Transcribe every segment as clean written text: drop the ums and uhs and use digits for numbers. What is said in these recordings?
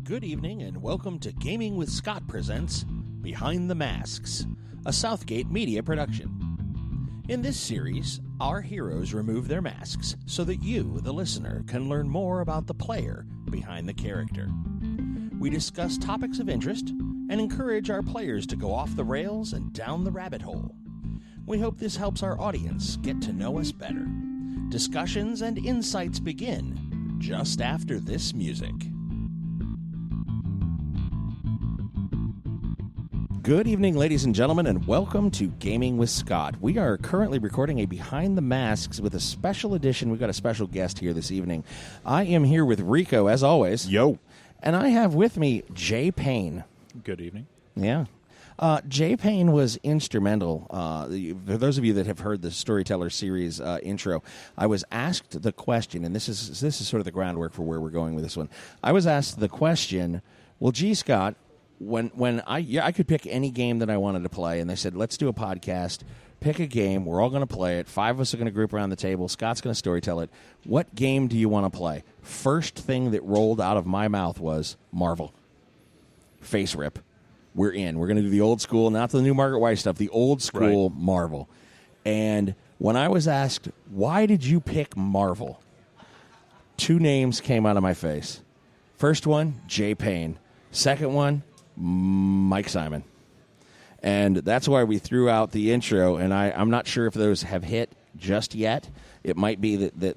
Good evening and welcome to Gaming with Scott presents Behind the Masks, a Southgate media production. In this series, our heroes remove their masks so that you, the listener, can learn more about the player behind the character. We discuss topics of interest and encourage our players to go off the rails and down the rabbit hole. We hope this helps our audience get to know us better. Discussions and insights begin just after this music. Good evening, ladies and gentlemen, and welcome to Gaming with Scott. We are currently recording a Behind the Masks with a special edition. We've got a special guest here this evening. I am here with Rico, as always. Yo. And I have with me Jay Payne. Good evening. Yeah. Jay Payne was instrumental. For those of you that have heard the Storyteller series intro, I was asked the question, and this is sort of the groundwork for where we're going with this one. I was asked the question, well, gee, Scott, when I could pick any game that I wanted to play, and they said, let's do a podcast, pick a game, we're all going to play it, 5 of us are going to group around the table, Scott's going to storytell it. What game do you want to play? First thing that rolled out of my mouth was Marvel. Face rip. We're in. We're going to do the old school, not the new Margaret Weis stuff, the old school right. Marvel. And when I was asked, why did you pick Marvel? 2 names came out of my face. First one, Jay Payne. Second one, Mike Simon. And that's why we threw out the intro, and I'm not sure if those have hit just yet. It might be that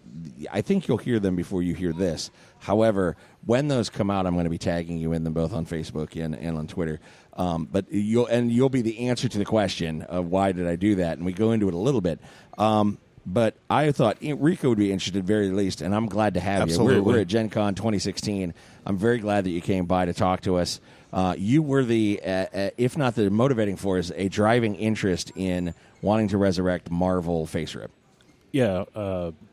I think you'll hear them before you hear this. However, when those come out, I'm going to be tagging you in them both on Facebook and on Twitter. But you'll be the answer to the question of why did I do that, and we go into it a little bit. But I thought Rico would be interested at the very least, and I'm glad to have Absolutely. you. We're at Gencon2016. I'm very glad that you came by to talk to us. You were the, if not the motivating force, a driving interest in wanting to resurrect Marvel Face Rip. Yeah,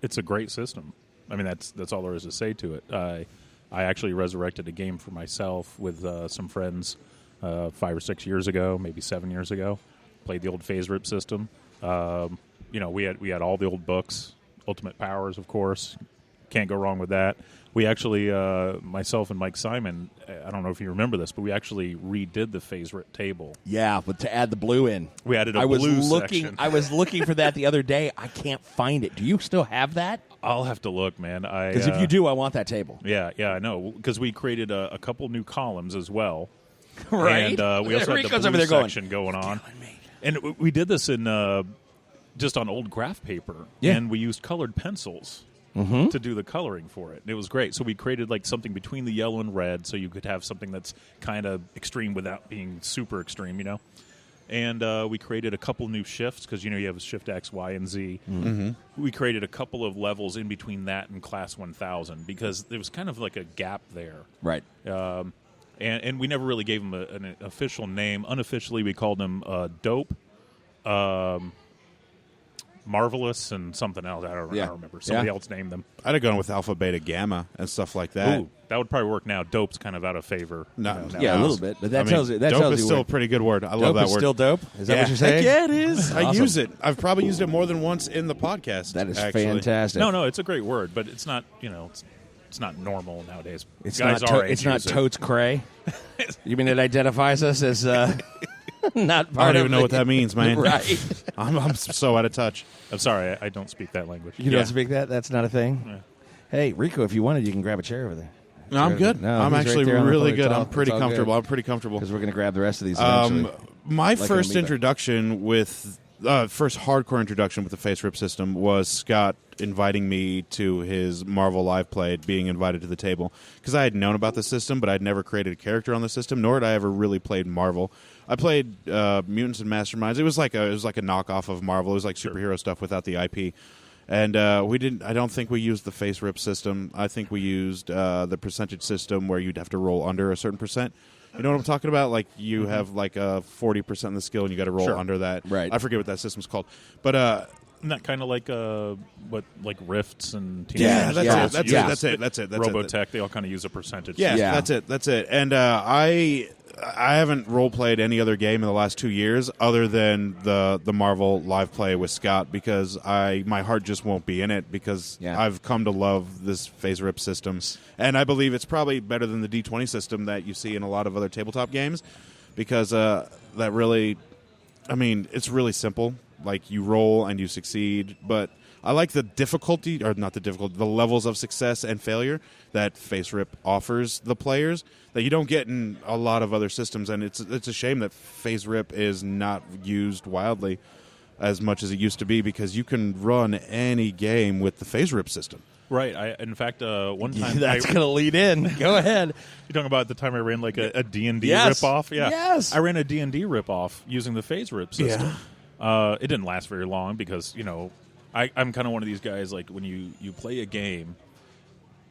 it's a great system. I mean, that's all there is to say to it. I actually resurrected a game for myself with some friends 5 or 6 years ago, maybe 7 years ago. Played the old Phase Rip system. We had all the old books, Ultimate Powers, of course. Can't go wrong with that. We actually, myself and Mike Simon, I don't know if you remember this, but we actually redid the Phase Rip table. Yeah, but to add the blue in. We added a blue section. I was looking for that the other day. I can't find it. Do you still have that? I'll have to look, man. Because if you do, I want that table. Yeah, I know. Because we created a couple new columns as well. Right. And we also had the blue section going on. And we did this in just on old graph paper. Yeah. And we used colored pencils to do the coloring for it. And it was great. So we created like something between the yellow and red so you could have something that's kind of extreme without being super extreme, And we created a couple new shifts because, you have a shift X, Y, and Z. Mm-hmm. We created a couple of levels in between that and Class 1000 because there was kind of like a gap there. Right. And we never really gave them an official name. Unofficially, we called them Dope, Marvelous, and something else. I don't remember. Somebody else named them. I'd have gone with Alpha, Beta, Gamma, and stuff like that. Ooh, that would probably work now. Dope's kind of out of favor. No, yeah, a little bit. But that tells you. Dope is still a pretty good word. I love that Dope is word. still dope? Is that what you're saying? Yeah, it is. Awesome. I use it. I've probably used it more than once in the podcast. That is actually. fantastic. No, it's a great word, but it's not, it's not normal nowadays. It's Guys not, our age it's not use it. totes cray. You mean it identifies us as not part I don't of even know what that means, man. Right. I'm so out of touch. I'm sorry, I don't speak that language. You don't speak that? That's not a thing? Yeah. Hey, Rico, if you wanted, you can grab a chair over there. No, I'm good. No, I'm he's actually right there on the really floor. good. It's all- I'm pretty it's all comfortable. good. I'm pretty comfortable. Because we're going to grab the rest of these eventually. My Like first amoeba. introduction with first hardcore introduction with the Face Rip system was Scott inviting me to his Marvel Live Play, being invited to the table because I had known about the system, but I'd never created a character on the system, nor had I ever really played Marvel. I played Mutants and Masterminds. It was like a knockoff of Marvel. It was like superhero stuff without the IP. And we didn't. I don't think we used the Face Rip system. I think we used the percentage system where you'd have to roll under a certain percent. You know what I'm talking about? Like you have like a 40% of the skill, and you got to roll under that. Right. I forget what that system's called, but Isn't that kind of like Rifts and Team yeah, Fortress that's use it. That's it. Robotech, they all kind of use a percentage. Yeah, Yeah. that's it. And I I haven't role-played any other game in the last 2 years other than the Marvel live play with Scott because my heart just won't be in it because I've come to love this phase rip system. And I believe it's probably better than the D20 system that you see in a lot of other tabletop games because that really, I mean, it's really simple. Like, you roll and you succeed, but I like the difficulty, or not the difficulty, the levels of success and failure that Face Rip offers the players that you don't get in a lot of other systems, and it's a shame that Face Rip is not used wildly as much as it used to be because you can run any game with the Face Rip system. Right. In fact, one time... That's going to lead in. Go ahead. You're talking about the time I ran like a D&D yes. ripoff? Yeah. Yes. I ran a D&D ripoff using the Phase Rip system. Yeah. It didn't last very long because, you know, I'm kind of one of these guys, like, when you play a game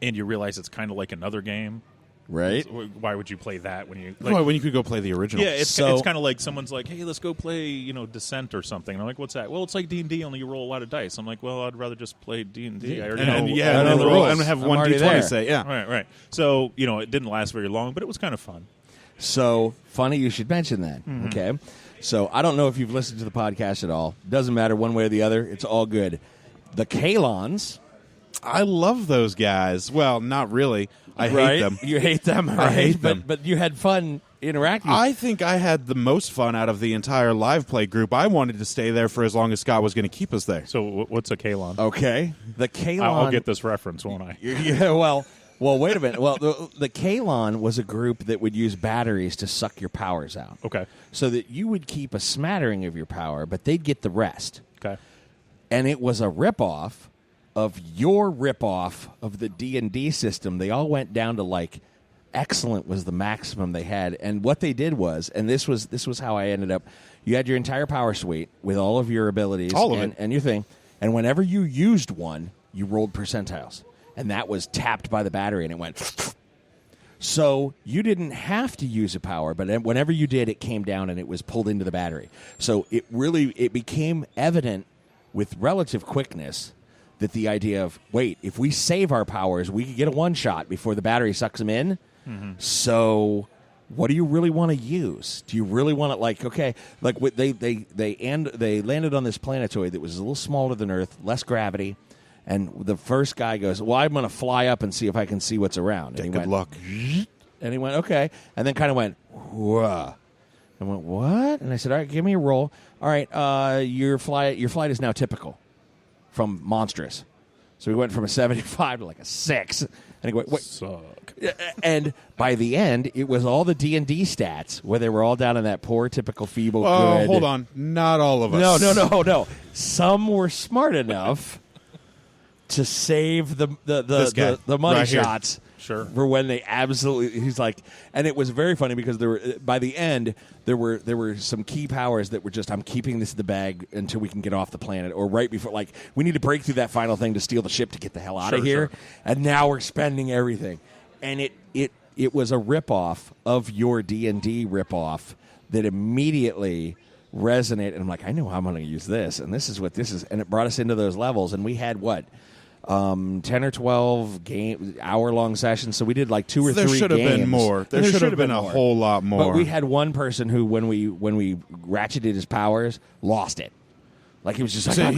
and you realize it's kind of like another game. Right. Why would you play that when you... Like, when you could go play the original. Yeah, it's kind of like someone's like, hey, let's go play, you know, Descent or something. And I'm like, what's that? Well, it's like D&D, only you roll a lot of dice. I'm like, well, I'd rather just play D&D. I already know. And know the rules. I'm going to have I'm one already D20 there. say, yeah. Right. So, you know, it didn't last very long, but it was kind of fun. So, funny you should mention that, okay? So, I don't know if you've listened to the podcast at all. Doesn't matter one way or the other. It's all good. The Kalons. I love those guys. Well, not really. I hate them. You hate them, right? I hate them. But you had fun interacting. I think I had the most fun out of the entire live play group. I wanted to stay there for as long as Scott was going to keep us there. So what's a Kalon? Okay. The Kalon... I'll get this reference, won't I? Yeah, well, wait a minute. Well, the Kalon was a group that would use batteries to suck your powers out. Okay. So that you would keep a smattering of your power, but they'd get the rest. Okay. And it was a ripoff of your ripoff of the D&D system. They all went down to, like, excellent was the maximum they had. And what they did was, and this was how I ended up, you had your entire power suite with all of your abilities. All of it. And your thing. And whenever you used one, you rolled percentiles. And that was tapped by the battery, and it went... So you didn't have to use a power, but whenever you did, it came down and it was pulled into the battery. So it became evident with relative quickness that the idea of, wait, if we save our powers, we could get a one-shot before the battery sucks them in. Mm-hmm. So what do you really want to use? Do you really want to, like, okay, like they landed on this planetoid that was a little smaller than Earth, less gravity, and the first guy goes, well, I'm going to fly up and see if I can see what's around. And Good luck. And he went, okay, and then kind of went, whoa. I went, what? And I said, all right, give me a roll. All right, your flight is now typical from monstrous. So we went from a 75 to like a 6. And he went, wait. Suck. And by the end, it was all the D&D stats where they were all down in that poor, typical, feeble, good. Hold on. Not all of us. No. Some were smart enough to save the money right shots. Here. Sure. For when they absolutely, he's like, and it was very funny because by the end there were some key powers that were just, I'm keeping this in the bag until we can get off the planet, or right before, like, we need to break through that final thing to steal the ship to get the hell out of here, and now we're spending everything, and it was a ripoff of your D&D ripoff that immediately resonated, and I'm like, I know how I'm going to use this, and this is what this is, and it brought us into those levels, and we had what? 10 or 12 hour-long sessions, so we did like 2 or 3 games. There should have been more. There should have been a whole lot more. But we had one person who, when we ratcheted his powers, lost it. Like, he was just like,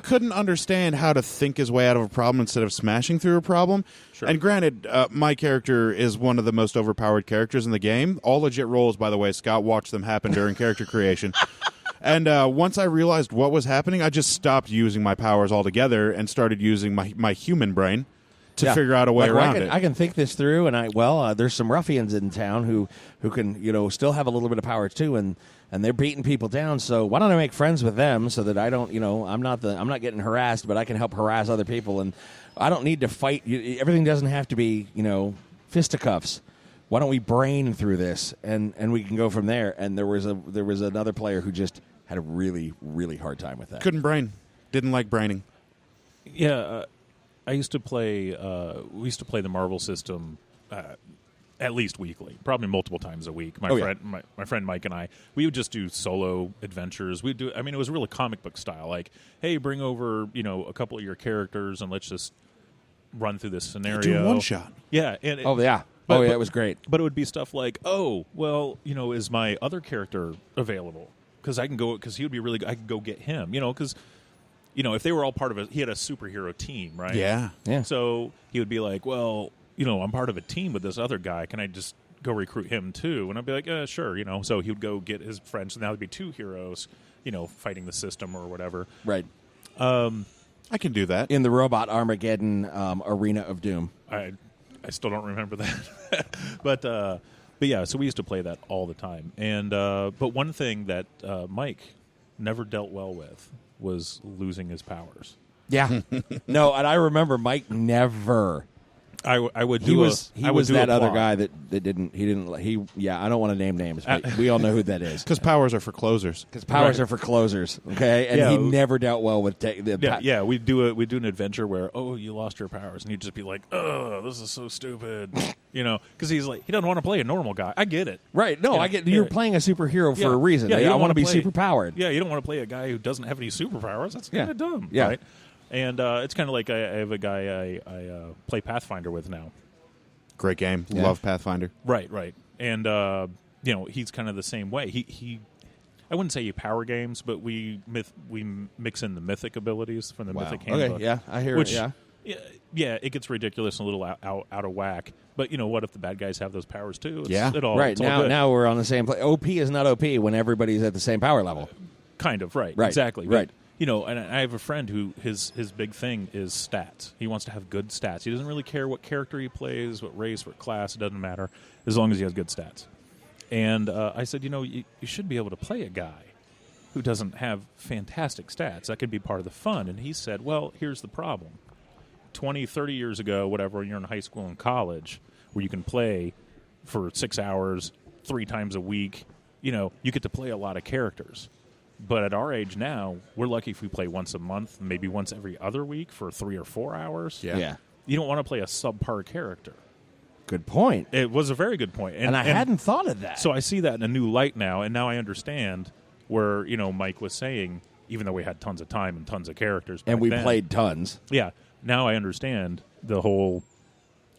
couldn't understand how to think his way out of a problem instead of smashing through a problem. Sure. And granted, my character is one of the most overpowered characters in the game. All legit rolls, by the way. Scott watched them happen during character creation. And once I realized what was happening, I just stopped using my powers altogether and started using my human brain to figure out a way around it. I can think this through, and there's some ruffians in town who can, still have a little bit of power too, and they're beating people down. So why don't I make friends with them so that I don't, I'm not getting harassed, but I can help harass other people, and I don't need to fight. Everything doesn't have to be, fisticuffs. Why don't we brain through this, and we can go from there? And there was another player who just had a really, really hard time with that. Couldn't brain. Didn't like braining. Yeah, I used to play. We used to play the Marvel system at least weekly, probably multiple times a week. My friend Mike and I, we would just do solo adventures. We'd do. I mean, it was really comic book style. Like, hey, bring over a couple of your characters, and let's just run through this scenario. Do one shot. Yeah. Oh, yeah, it was great. But it would be stuff like, oh, well, is my other character available? Because I can go, because he would be really good. I could go get him, because, if they were all part of it, he had a superhero team, right? Yeah. So he would be like, well, I'm part of a team with this other guy. Can I just go recruit him too? And I'd be like, sure, So he would go get his friends, and now there'd be two heroes, fighting the system or whatever. Right. I can do that. In the Robot Armageddon Arena of Doom. I still don't remember that. but yeah, so we used to play that all the time. And but one thing that Mike never dealt well with was losing his powers. Yeah. No, and I remember Mike never. I would do He was that other plot. guy that didn't. Yeah, I don't want to name names, but we all know who that is. Because powers are for closers. Because powers are for closers, okay? And he never dealt well with Yeah, we'd do an adventure where, you lost your powers, and he'd just be like, oh, this is so stupid, because he's like, he doesn't want to play a normal guy. I get it. Right, no, I get you're playing a superhero for a reason. Yeah, I want to be super powered. Yeah, you don't want to play a guy who doesn't have any superpowers. That's kind of dumb, Yeah. right? And it's kind of like I have a guy I play Pathfinder with now. Great game. Yeah. Love Pathfinder. Right. And he's kind of the same way. He I wouldn't say he power games, but we mix in the mythic abilities from the Mythic Handbook. Okay, yeah, I hear which, it. Yeah, it gets ridiculous and a little out of whack. But what if the bad guys have those powers too? Yeah. Right, now we're on the same place. OP is not OP when everybody's at the same power level. Kind of, right. Exactly. But, and I have a friend who his big thing is stats. He wants to have good stats. He doesn't really care what character he plays, what race, what class. It doesn't matter as long as he has good stats. And I said, you should be able to play a guy who doesn't have fantastic stats. That could be part of the fun. And he said, well, here's the problem. 20, 30 years ago, whatever, you're in high school and college where you can play for 6 hours, 3 times a week. You get to play a lot of characters. But at our age now, we're lucky if we play once a month, maybe once every other week for 3 or 4 hours. Yeah. You don't want to play a subpar character. Good point. It was a very good point. And I hadn't thought of that. So I see that in a new light now, and now I understand where, Mike was saying, even though we had tons of time and tons of characters. And we then, played tons. Yeah. Now I understand the whole,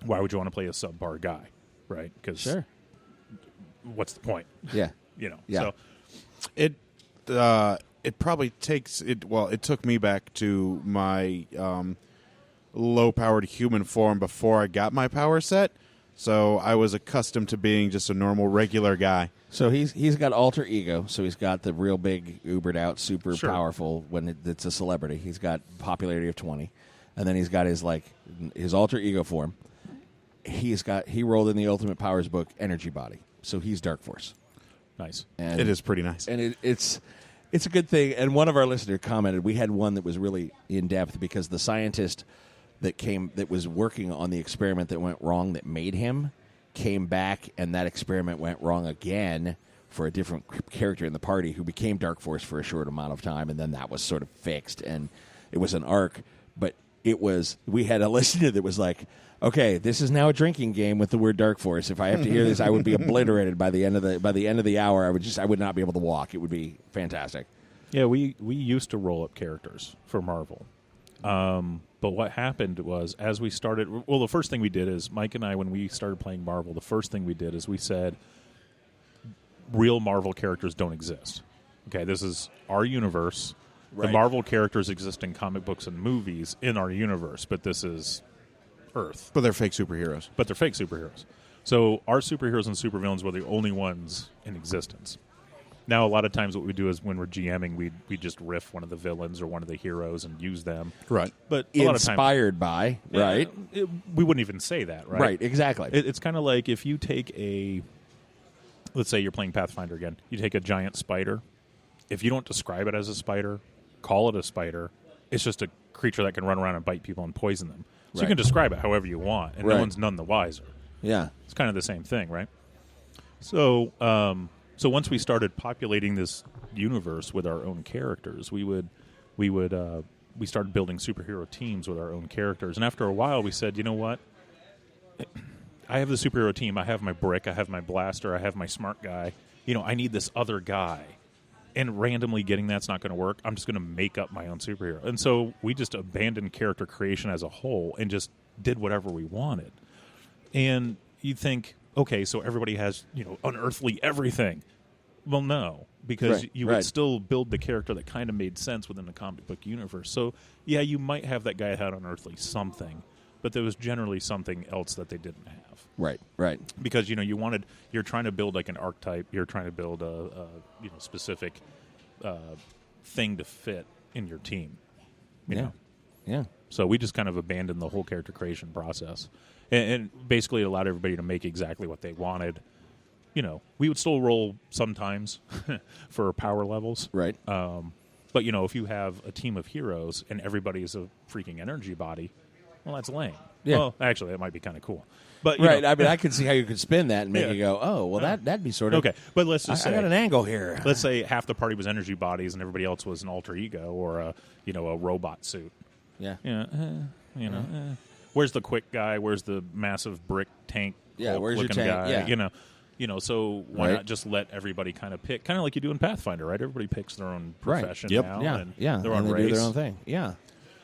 why would you want to play a subpar guy, right? Because what's the point? Yeah. Yeah. So It probably takes it. Well, it took me back to my low-powered human form before I got my power set. So I was accustomed to being just a normal, regular guy. So he's got alter ego. So he's got the real big, ubered out, super Sure. powerful when it's a celebrity. He's got popularity of 20, and then he's got his alter ego form. He rolled in the Ultimate Powers book Energy Body. So he's Dark Force. Nice. And It is pretty nice. And it's a good thing. And one of our listeners commented, we had one that was really in depth because the scientist that was working on the experiment that went wrong that made him came back, and that experiment went wrong again for a different character in the party who became Dark Force for a short amount of time, and then that was sort of fixed, and it was an arc. But we had a listener that was like, okay, this is now a drinking game with the word Dark Force. If I have to hear this, I would be obliterated by the end of the hour. I would not be able to walk. It would be fantastic. Yeah, we used to roll up characters for Marvel. But what happened was, as we started, the first thing we did is, Mike and I, when we started playing Marvel, the first thing we did is we said, real Marvel characters don't exist. Okay, this is our universe. Right. The Marvel characters exist in comic books and movies in our universe, but this is Earth. But they're fake superheroes. But they're fake superheroes. So our superheroes and supervillains were the only ones in existence. Now, a lot of times what we do is when we're GMing, we just riff one of the villains or one of the heroes and use them. Right. But a lot of times, Inspired by, right? we wouldn't even say that, right? Right, exactly. It's kind of like if you take let's say you're playing Pathfinder again, you take a giant spider. If you don't describe it as a spider, call it a spider, it's just a creature that can run around and bite people and poison them. So you Right. can describe it however you want, and Right. no one's none the wiser. Yeah. It's kind of the same thing, right? So, so once we started populating this universe with our own characters, we started building superhero teams with our own characters, and after a while, we said, you know what? I have the superhero team. I have my brick. I have my blaster. I have my smart guy. I need this other guy, and randomly getting that's not going to work. I'm just going to make up my own superhero, and so we just abandoned character creation as a whole and just did whatever we wanted. And you'd think, okay, so everybody has, unearthly everything. Well, no, because you would still build the character that kind of made sense within the comic book universe. So, yeah, you might have that guy had unearthly something, but there was generally something else that they didn't have. Right. Because, you're trying to build like an archetype, you're trying to build a specific thing to fit in your team. You know? Yeah. So we just kind of abandoned the whole character creation process. And basically allowed everybody to make exactly what they wanted. We would still roll sometimes for power levels. Right. But, if you have a team of heroes and everybody's a freaking energy body, well, that's lame. Yeah. Well, actually, that might be kind of cool. But Right. I mean, I can see how you could spin that and make you go, oh, well, that'd be sort of... Okay, but let's just say... I got an angle here. Let's say half the party was energy bodies and everybody else was an alter ego or a robot suit. Yeah. Where's the quick guy? Where's the massive brick tank? Yeah, where's your looking tank? guy? Yeah. So why not just let everybody kind of pick, kind of like you do in Pathfinder, right? Everybody picks their own profession now, and their own and they race. do their own thing. Yeah.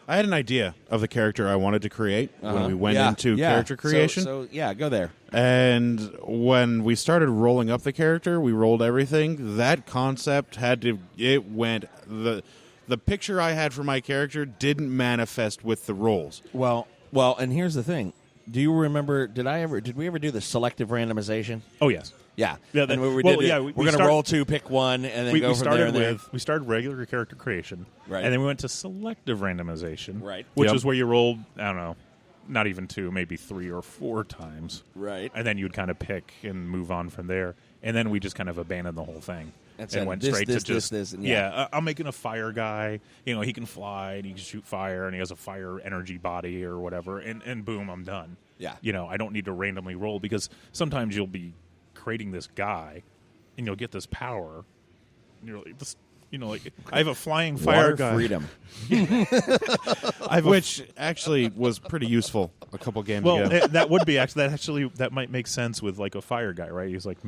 I had an idea of the character I wanted to create when we went into character creation. So go there. And when we started rolling up the character, we rolled everything. That concept went the picture I had for my character didn't manifest with the rolls. Well, and here's the thing. Do you remember? Did we ever do the selective randomization? Oh yes. Yeah. Yeah. We're going to roll 2, pick 1, and then go from there. We started regular character creation, right, and then we went to selective randomization, right, which is where you rolled, I don't know, not even 2, maybe 3 or 4 times, right, and then you'd kind of pick and move on from there, and then we just kind of abandoned the whole thing. And went straight to just I'm making a fire guy. He can fly and he can shoot fire and he has a fire energy body or whatever. And boom, I'm done. Yeah. I don't need to randomly roll because sometimes you'll be creating this guy and you'll get this power. And you're like, this, I have a flying fire guy. Freedom. Which actually was pretty useful a couple games ago. Well, that might make sense with like a fire guy, right? He's like,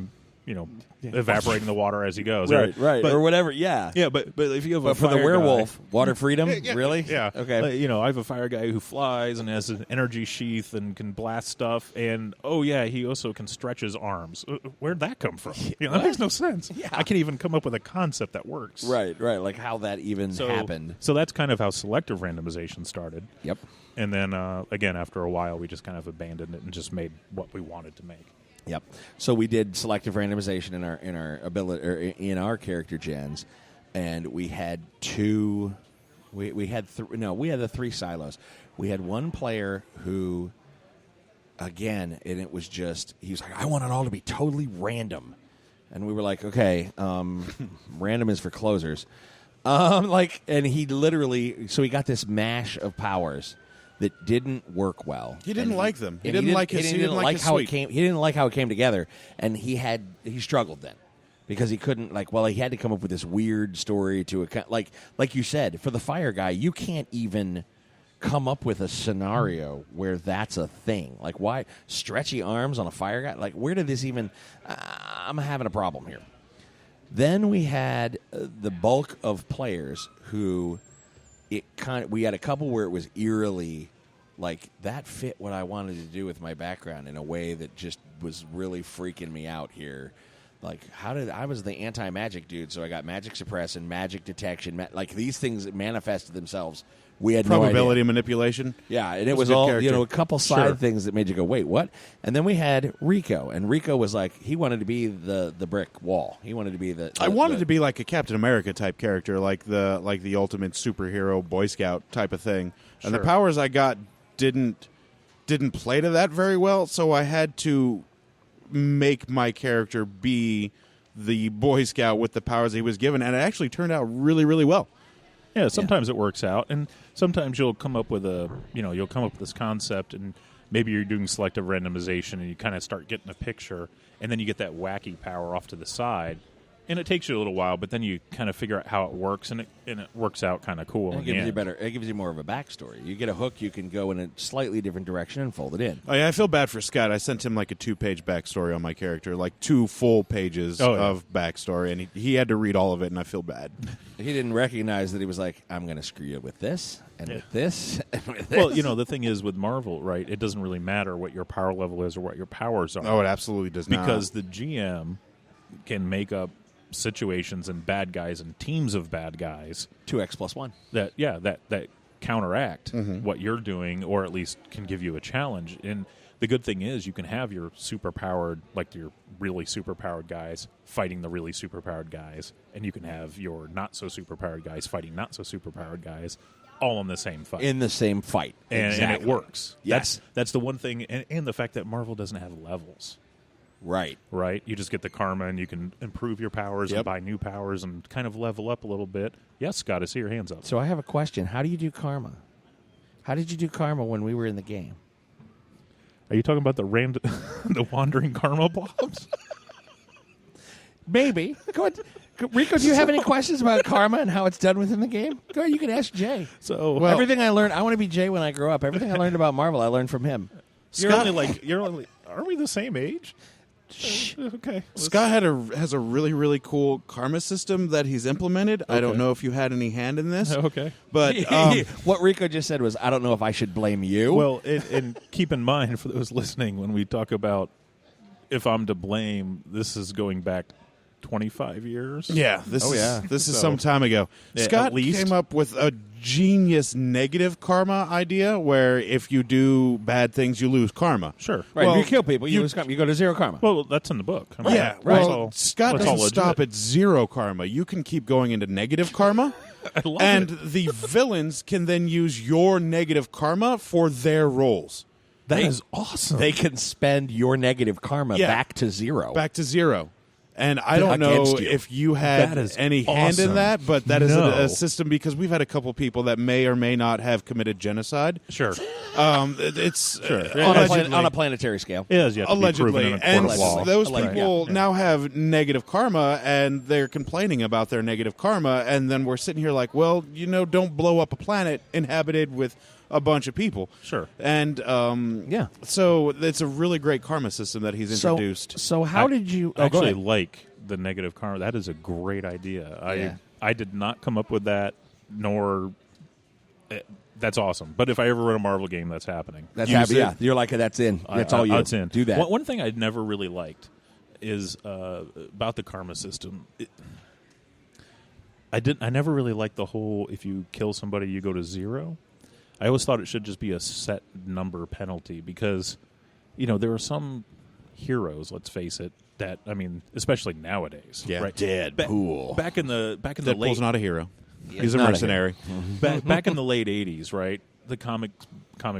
evaporating the water as he goes. Right. Or whatever, yeah. Yeah, but if you have a for fire the werewolf, guy, water freedom? Really? Yeah. Okay. I have a fire guy who flies and has an energy sheath and can blast stuff, and, he also can stretch his arms. Where'd that come from? That makes no sense. Yeah. I can't even come up with a concept that works. Right, like how that even happened. So that's kind of how selective randomization started. Yep. And then, again, after a while, we just kind of abandoned it and just made what we wanted to make. Yep. So we did selective randomization in our character gens, and we had we had the 3 silos. We had one player who, again, and it was just he was like, I want it all to be totally random, and we were like, okay, random is for closers, and he literally he got this mash of powers that didn't work well. He didn't like them. He didn't like how it came. He didn't like how it came together, and he struggled then because he couldn't he had to come up with this weird story to like you said, for the fire guy, you can't even come up with a scenario where that's a thing. Like, why stretchy arms on a fire guy? Like, where did this even? I'm having a problem here. Then we had the bulk of players who. We had a couple where it was eerily like that fit what I wanted to do with my background in a way that just was really freaking me out here. Like, I was the anti-magic dude, so I got magic suppress and magic detection. Like, these things manifested themselves. We had probability no idea. manipulation. Yeah, and it was all character. A couple side things that made you go, wait, what? And then we had Rico, and Rico was like, he wanted to be the brick wall. He wanted to be I wanted to be like a Captain America type character, like the ultimate superhero Boy Scout type of thing. And the powers I got didn't play to that very well, so I had to make my character be the Boy Scout with the powers he was given, and it actually turned out really, really well. Yeah, sometimes it works out, and sometimes you'll come up with this concept, and maybe you're doing selective randomization, and you kind of start getting a picture, and then you get that wacky power off to the side, And it takes you a little while, but then you kind of figure out how it works, and it works out kind of cool. It in the gives you end. better. It gives you more of a backstory. You get a hook, you can go in a slightly different direction and fold it in. Oh, yeah, I feel bad for Scott. I sent him like a 2-page backstory on my character, like 2 full pages of backstory, and he had to read all of it, and I feel bad. He didn't recognize that he was like, I'm going to screw you with this and with this and with this. Well, the thing is with Marvel, right? It doesn't really matter what your power level is or what your powers are. Oh, it absolutely does not. Because the GM can make up situations and bad guys and teams of bad guys 2x+1. that counteract what you're doing, or at least can give you a challenge. And the good thing is you can have your superpowered, like your really superpowered guys fighting the really superpowered guys, and you can have your not so superpowered guys fighting not so superpowered guys, all in the same fight. In the same fight. And Exactly. it works. Yes. That's the one thing, and the fact that Marvel doesn't have levels. Right. Right? You just get the karma, and you can improve your powers and buy new powers and kind of level up a little bit. Yes, Scott, I see your hands up. So I have a question. How do you do karma? How did you do karma when we were in the game? Are you talking about the wandering karma blobs? Maybe. Go ahead. Rico, do you have any questions about karma and how it's done within the game? Go ahead. You can ask Jay. So Everything I learned, I want to be Jay when I grow up. Everything I learned about Marvel, I learned from him. you're only. Aren't we the same age? Okay. Scott has a really, really cool karma system that he's implemented. I don't know if you had any hand in this. Okay. But What Rico just said was, I don't know if I should blame you. Well, and keep in mind for those listening, when we talk about if I'm to blame, this is going back 25 years. yeah, this is some time ago. Yeah, Scott at least. came up with a genius negative karma idea where if you do bad things, you lose karma. Sure. right, well, if you kill people, you lose karma. You go to 0 karma. Well, that's in the book. I mean, Yeah, that's well, all- Scott that's all doesn't stop legit. at 0 karma. You can keep going into negative karma. I love And it. the villains can then use your negative karma for their roles. That is awesome. They can spend your negative karma Yeah. back to 0. Back to 0. And I don't know Against you. if you had That is any hand in awesome. that, but that is No. a system because we've had a couple people that may or may not have committed genocide. Sure. It's on a planetary scale. It is. You have to be proven allegedly, in a court and of law. those Allegedly, people yeah. now have negative karma, and they're complaining about their negative karma, and then we're sitting here like, well, don't blow up a planet inhabited with a bunch of people. Sure. And Yeah. so it's a really great karma system that he's introduced. So how did you I actually go ahead. like the negative karma. That is a great idea. Yeah. I did not come up with that, nor that's awesome. But if I ever run a Marvel game, that's happening. That's Use happening. it. Yeah, you're like that's in. That's all you. It's in. Do that. One thing I never really liked is about the karma system. I never really liked the whole if you kill somebody you go to 0. I always thought it should just be a set number penalty because there are some heroes, let's face it, that especially nowadays. Yeah. Right? Deadpool. Back in the Deadpool's late not a hero. Yeah, He's a not a mercenary. back in the late 80s, right? The comic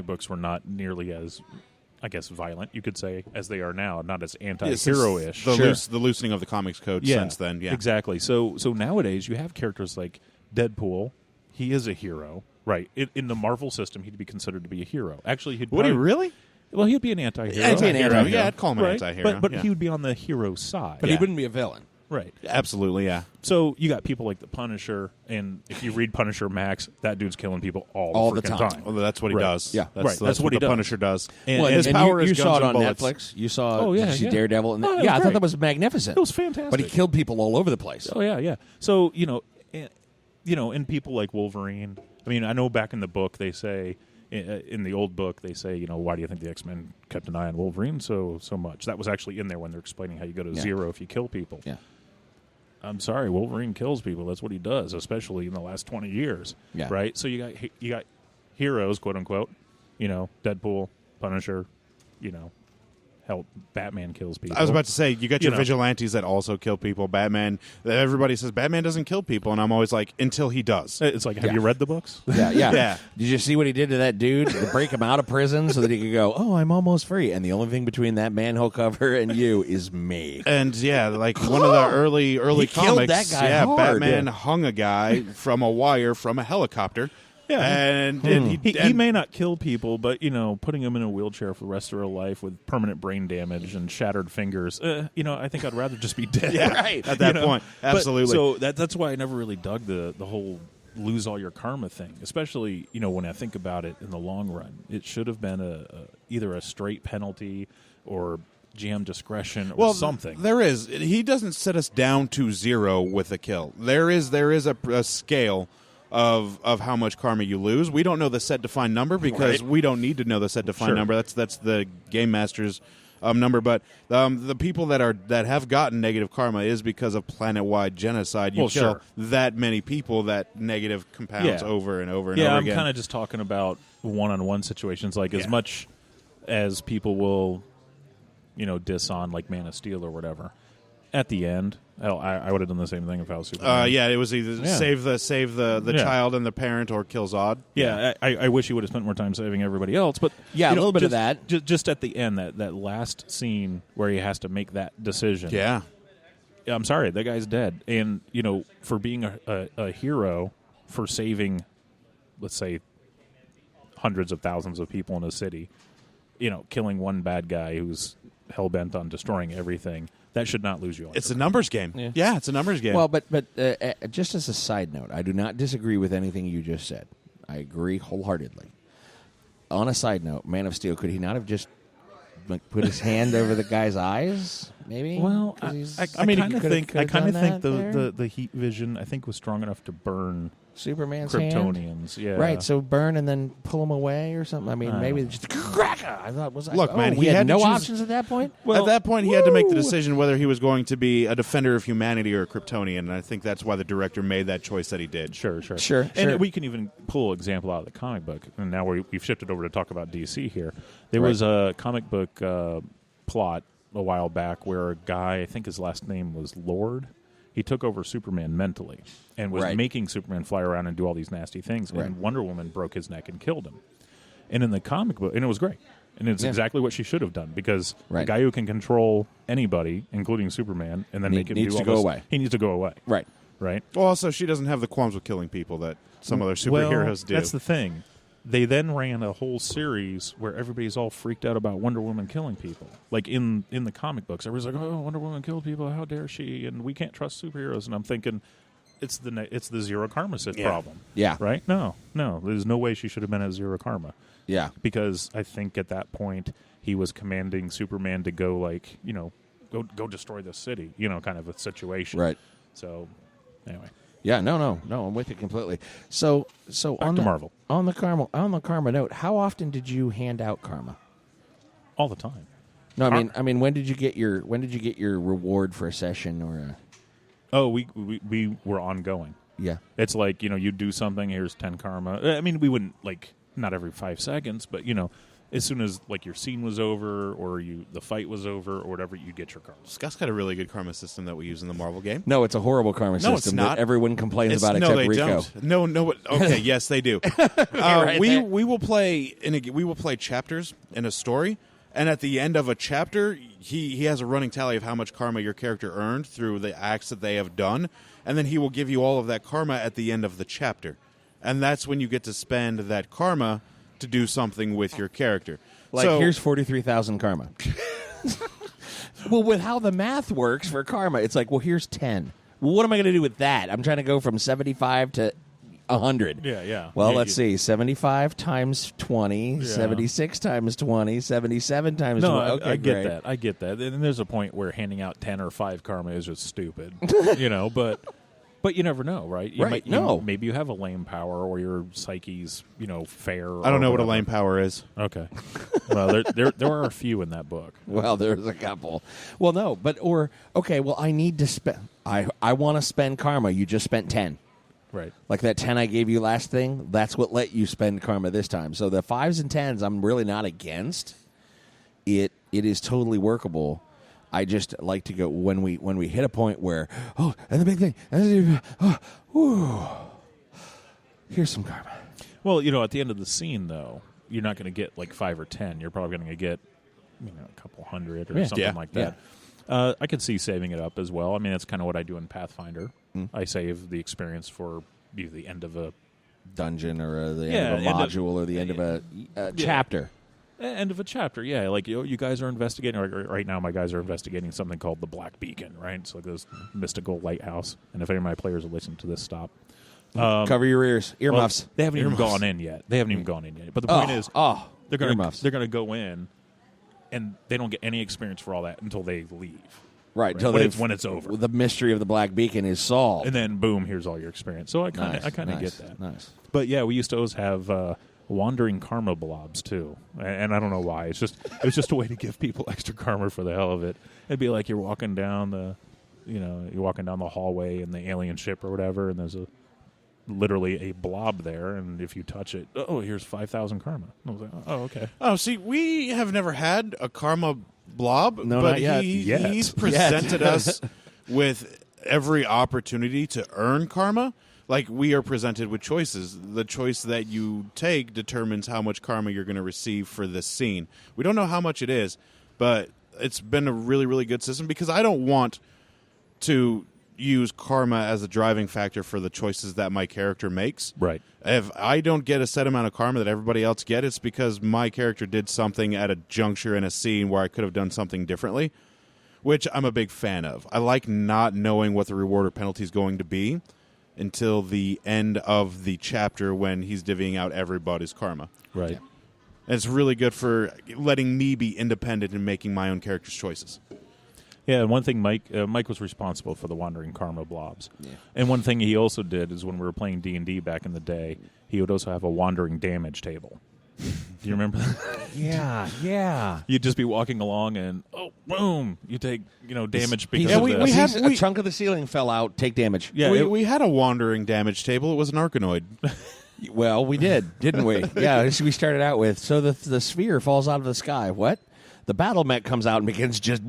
books were not nearly as, I guess, violent, you could say, as they are now. Not as anti-hero-ish. The loosening of the comics code since then. Yeah, exactly. So nowadays you have characters like Deadpool. He is a hero, right? In the Marvel system, he'd be considered to be a hero. Actually, he'd Would he really? Well, he'd be an anti-hero. Anti-hero, yeah, I'd call him an right? anti-hero. But yeah. he would be on the hero side. But he wouldn't be a villain. Right. Absolutely, yeah. So you got people like the Punisher, and if you read Punisher Max, that dude's killing people all the the freaking time. Well, that's what he Right. does. Yeah. that's what he the does. Punisher does. And- Well, his and power you is saw guns it on and bullets. Netflix. You saw. Oh, yeah, did you see yeah. Daredevil? And Oh, that was I thought great. that was magnificent. It was fantastic. But he killed people all over the place. Oh yeah. So and people like Wolverine. I mean, I know back in the book they say, in the old book they say, why do you think the X-Men kept an eye on Wolverine so much? That was actually in there when they're explaining how you go to 0 if you kill people. Yeah. I'm sorry, Wolverine kills people. That's what he does, especially in the last 20 years. Yeah. Right. So you got heroes, quote unquote. Deadpool, Punisher. Hell, Batman kills people. I was about to say, you got your know. vigilantes that also kill people. Batman, everybody says Batman doesn't kill people, and I'm always like, until he does. It's like, have Yeah. you read the books? Yeah. Yeah. Did you see what he did to that dude to break him out of prison so that he could go, oh, I'm almost free? And the only thing between that manhole cover and you is me. And yeah, like one of the early He killed comics, that guy yeah, hard. Batman hung a guy from a wire from a helicopter. Yeah, and he may not kill people, but putting him in a wheelchair for the rest of their life with permanent brain damage and shattered fingers, I think I'd rather just be dead. Yeah, right. At that point, absolutely. So that's why I never really dug the whole lose all your karma thing, especially when I think about it in the long run. It should have been either a straight penalty or GM discretion or something. There is. He doesn't set us down to 0 with a kill. There is a scale of how much karma you lose. We don't know the set defined number because we don't need to know the set defined number. That's the game master's number. But the people that have gotten negative karma is because of planet-wide genocide. You kill that many people, that negative compounds over and over and over again. I'm kind of just talking about one-on-one situations. Like as much as people will, diss on like Man of Steel or whatever. At the end, I would have done the same thing if I was Superman. It was either save the child and the parent or kill Zod. Yeah, I wish he would have spent more time saving everybody else. But a little bit of that. Just at the end, that last scene where he has to make that decision. Yeah. I'm sorry, that guy's dead. And, for being a hero, for saving, let's say, hundreds of thousands of people in a city, killing one bad guy who's hell-bent on destroying everything, that should not lose you. It's a numbers game. Yeah, it's a numbers game. Well, but just as a side note, I do not disagree with anything you just said. I agree wholeheartedly. On a side note, Man of Steel, could he not have just put his hand over the guy's eyes? Maybe. Well, I kind of think the heat vision I think was strong enough to burn Superman's Kryptonians. hand? Yeah, right. So burn and then pull them away or something. I mean, maybe just cracker. I thought man, we he had no to choose options at that point. Well, at that point, he had to make the decision whether he was going to be a defender of humanity or a Kryptonian, and I think that's why the director made that choice that he did. Sure. And we can even pull an example out of the comic book, and now we've shifted over to talk about DC here. There was a comic book plot a while back where a guy, I think his last name was Lord, he took over Superman mentally and was making Superman fly around and do all these nasty things. And Wonder Woman broke his neck and killed him. And in the comic book, and it was great. And it's exactly what she should have done, because a guy who can control anybody, including Superman, and then make him needs do all to go this, away. He needs to go away. Right. Well, also, she doesn't have the qualms with killing people that some other superheroes do. That's the thing. They then ran a whole series where everybody's all freaked out about Wonder Woman killing people. Like in the comic books, everybody's like, "Oh, Wonder Woman killed people! How dare she?" And we can't trust superheroes. And I'm thinking, it's the zero karma problem. Yeah. Right? No. There's no way she should have been at zero karma. Yeah. Because I think at that point he was commanding Superman to go go destroy the city. Kind of a situation. Right. So anyway. Yeah, no, I'm with you completely. So Back to Marvel. On the karma note, how often did you hand out karma? All the time. No, I mean, when did you get your reward for a session or a? Oh, we were ongoing. Yeah, it's like you do something. Here's 10 karma. I mean, we wouldn't not every 5 seconds, but as soon as your scene was over or the fight was over or whatever, you get your karma. Scott's got a really good karma system that we use in the Marvel game. No, it's a horrible karma system it's not. that everyone complains about except they Rico. Don't. No. Okay, yes, they do. We will play chapters in a story, and at the end of a chapter, he has a running tally of how much karma your character earned through the acts that they have done, and then he will give you all of that karma at the end of the chapter, and that's when you get to spend that karma to do something with your character. Here's 43,000 karma. Well, with how the math works for karma, it's like, well, here's 10. Well, what am I going to do with that? I'm trying to go from 75 to 100. Yeah. Well, let's see. 75 times 20, 76 times 20, 77 times 20. Okay, I get that. And there's a point where handing out 10 or 5 karma is just stupid, But you never know, right? Maybe you have a lame power, or your psyche's, fair. I don't know what a lame power is. Okay. Well, there are a few in that book. Well, there's a couple. Well, no, I need to spend. I want to spend karma. You just spent 10. Right. Like that 10 I gave you last thing, that's what let you spend karma this time. So the 5s and 10s, I'm really not against. It is totally workable. I just like to go when we hit a point where, and the big thing, here's some karma. Well, at the end of the scene, though, you're not going to get 5 or 10. You're probably going to get, a couple hundred or something like that. Yeah. I could see saving it up as well. I mean, that's kind of what I do in Pathfinder. I save the experience for the end of a dungeon or the end of a module or the end of a chapter. End of a chapter, yeah. Like you guys are investigating. Right now, my guys are investigating something called the Black Beacon, right? It's like this mystical lighthouse. And if any of my players are listening to this, stop. Cover your earmuffs. Well, they haven't even gone in yet. But the point is, they're going to go in, and they don't get any experience for all that until they leave. Right, until when it's over. The mystery of the Black Beacon is solved. And then, boom, here's all your experience. So I kind of get that. Nice. But yeah, we used to always have wandering karma blobs too, and I don't know why. It was just a way to give people extra karma for the hell of it. It'd be like you're walking down the hallway in the alien ship or whatever, and there's literally a blob there, and if you touch it, here's 5,000 karma. I was like, oh, okay. Oh, see, we have never had a karma blob, no, but not yet. He's presented us with every opportunity to earn karma. Like, we are presented with choices. The choice that you take determines how much karma you're going to receive for this scene. We don't know how much it is, but it's been a really, really good system because I don't want to use karma as a driving factor for the choices that my character makes. Right. If I don't get a set amount of karma that everybody else gets, it's because my character did something at a juncture in a scene where I could have done something differently, which I'm a big fan of. I like not knowing what the reward or penalty is going to be until the end of the chapter when he's divvying out everybody's karma. Right. Yeah. And it's really good for letting me be independent and making my own character's choices. Yeah, and one thing, Mike was responsible for the wandering karma blobs. Yeah. And one thing he also did is when we were playing D&D back in the day, he would also have a wandering damage table. Do you remember that? Yeah. You'd just be walking along and, boom, you take damage because Yeah, of this. a chunk of the ceiling fell out, take damage. Yeah, we had a wandering damage table. It was an Arkanoid. Well, we did, didn't we? Yeah, we started out with, so the sphere falls out of the sky. What? The battle mech comes out and begins just...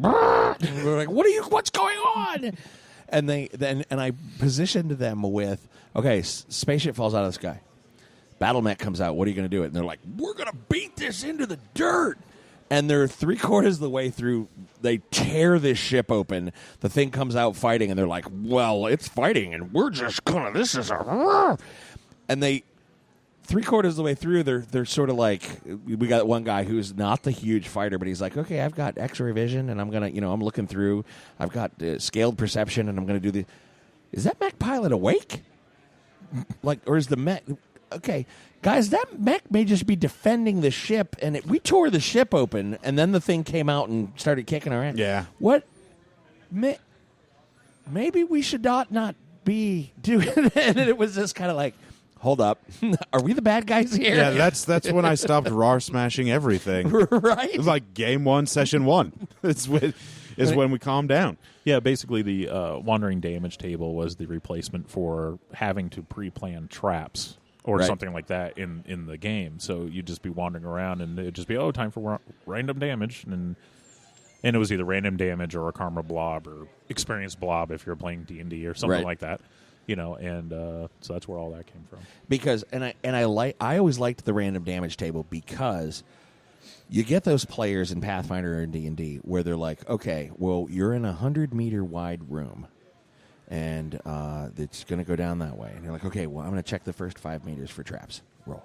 And we're like, what's going on? And I positioned them with, okay, spaceship falls out of the sky. Battle mech comes out. What are you going to do? And they're like, we're going to beat this into the dirt. And they're 3/4 of the way through. They tear this ship open. The thing comes out fighting, and they're like, well, it's fighting, and we're just going to, this is a... And they... 3/4 of the way through, they're sort of like, we got one guy who's not the huge fighter, but he's like, okay, I've got X-ray vision, and I'm gonna, I'm looking through. I've got scaled perception, and I'm gonna do the. Is that mech pilot awake? Like, or is the mech? Okay, guys, that mech may just be defending the ship, and we tore the ship open, and then the thing came out and started kicking our ass. Yeah. What? Maybe we should not be doing it. And it was just kind of like, hold up. Are we the bad guys here? Yeah, that's when I stopped raw smashing everything. Right? It was like game 1, session 1. Is when we calmed down. Yeah, basically the wandering damage table was the replacement for having to pre-plan traps or something like that in the game. So you'd just be wandering around and it'd just be, time for random damage. And it was either random damage or a karma blob or experience blob if you're playing D&D or something like that. So that's where all that came from. Because I always liked the random damage table because you get those players in Pathfinder or in D&D where they're like, okay, well, you're in a 100-meter wide room, and it's going to go down that way. And you're like, okay, well, I'm going to check the first 5 meters for traps. Roll.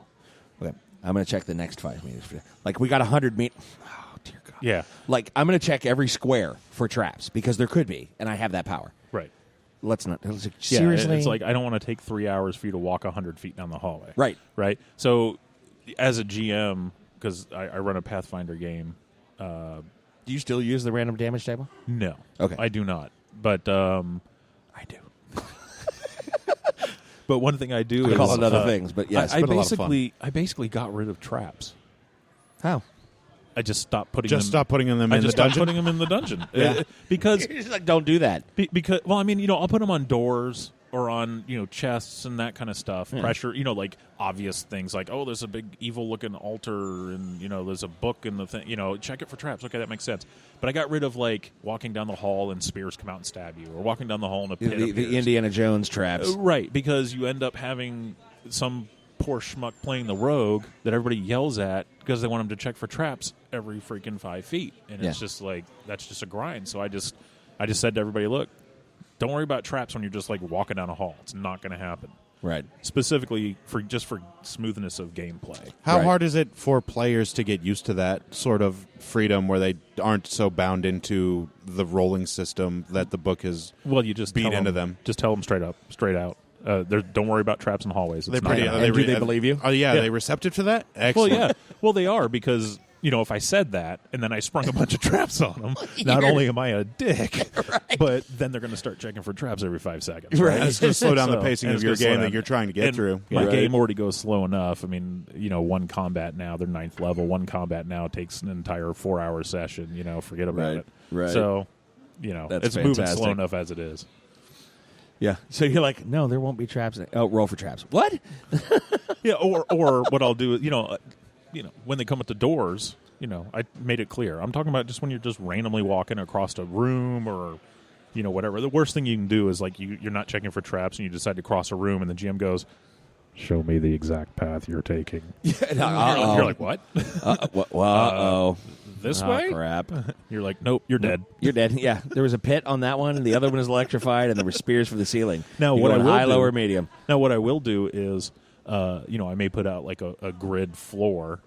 Okay, I'm going to check the next 5 meters for. Like, we got 100 meters. Oh dear God. Yeah. Like, I'm going to check every square for traps because there could be, and I have that power. Right. Let's not. Seriously? It's like, I don't want to take 3 hours for you to walk 100 feet down the hallway. Right. Right? So, as a GM, because I run a Pathfinder game. Do you still use the random damage table? No. Okay. I do not. But I do. But one thing I do is... I call it other things, but yes. I been a lot of fun. basically got rid of traps. How? I just stopped putting Stop putting them in the stopped dungeon? putting them in the dungeon. Yeah. Because... You're just like, don't do that. Because, well, I mean, I'll put them on doors or on, chests and that kind of stuff. Yeah. Pressure, like obvious things like, oh, there's a big evil-looking altar and, there's a book in the thing. Check it for traps. Okay, that makes sense. But I got rid of, like, walking down the hall and spears come out and stab you, or walking down the hall and a pit appears. The Indiana Jones traps. Right, because you end up having some poor schmuck playing the rogue that everybody yells at because they want him to check for traps every freaking 5 feet. And it's just like, that's just a grind. So I just said to everybody, look, don't worry about traps when you're just like walking down a hall. It's not going to happen. Right. specifically for smoothness of gameplay. How Right. hard is it for players to get used to that sort of freedom where they aren't so bound into the rolling system that the book has Well, you just beat tell into them? Just tell them straight out. Don't worry about traps in hallways. It's They're not pretty. gonna And do they believe you? Oh yeah, Yeah. are they receptive to that? Well, Excellent. yeah. Well, they are because, if I said that and then I sprung a bunch of traps on them, not only am I a dick, but then they're going to start checking for traps every 5 seconds. Right? And it's going to slow down the pacing and of it's your gonna slow game that down. you're trying to get And through. My Right. game already goes slow enough. I mean, one combat now, they're 9th level. One combat now takes an entire 4-hour session. Forget about Right. it. Right. So, That's it's moving fantastic. slow enough as it is. Yeah. So you're like, no, there won't be traps. Oh, roll for traps. What? Yeah, or what I'll do is, when they come at the doors, I made it clear. I'm talking about just when you're just randomly walking across a room or, whatever. The worst thing you can do is like you're not checking for traps and you decide to cross a room and the GM goes, "Show me the exact path you're taking." You're like, what? Uh-oh. This Oh, way? crap. You're like, nope, you're dead. You're dead. Yeah. There was a pit on that one, and the other one was electrified, and there were spears from the ceiling. Now, You're what I going will high, do- lower, medium. Now, what I will do is, I may put out like a grid floor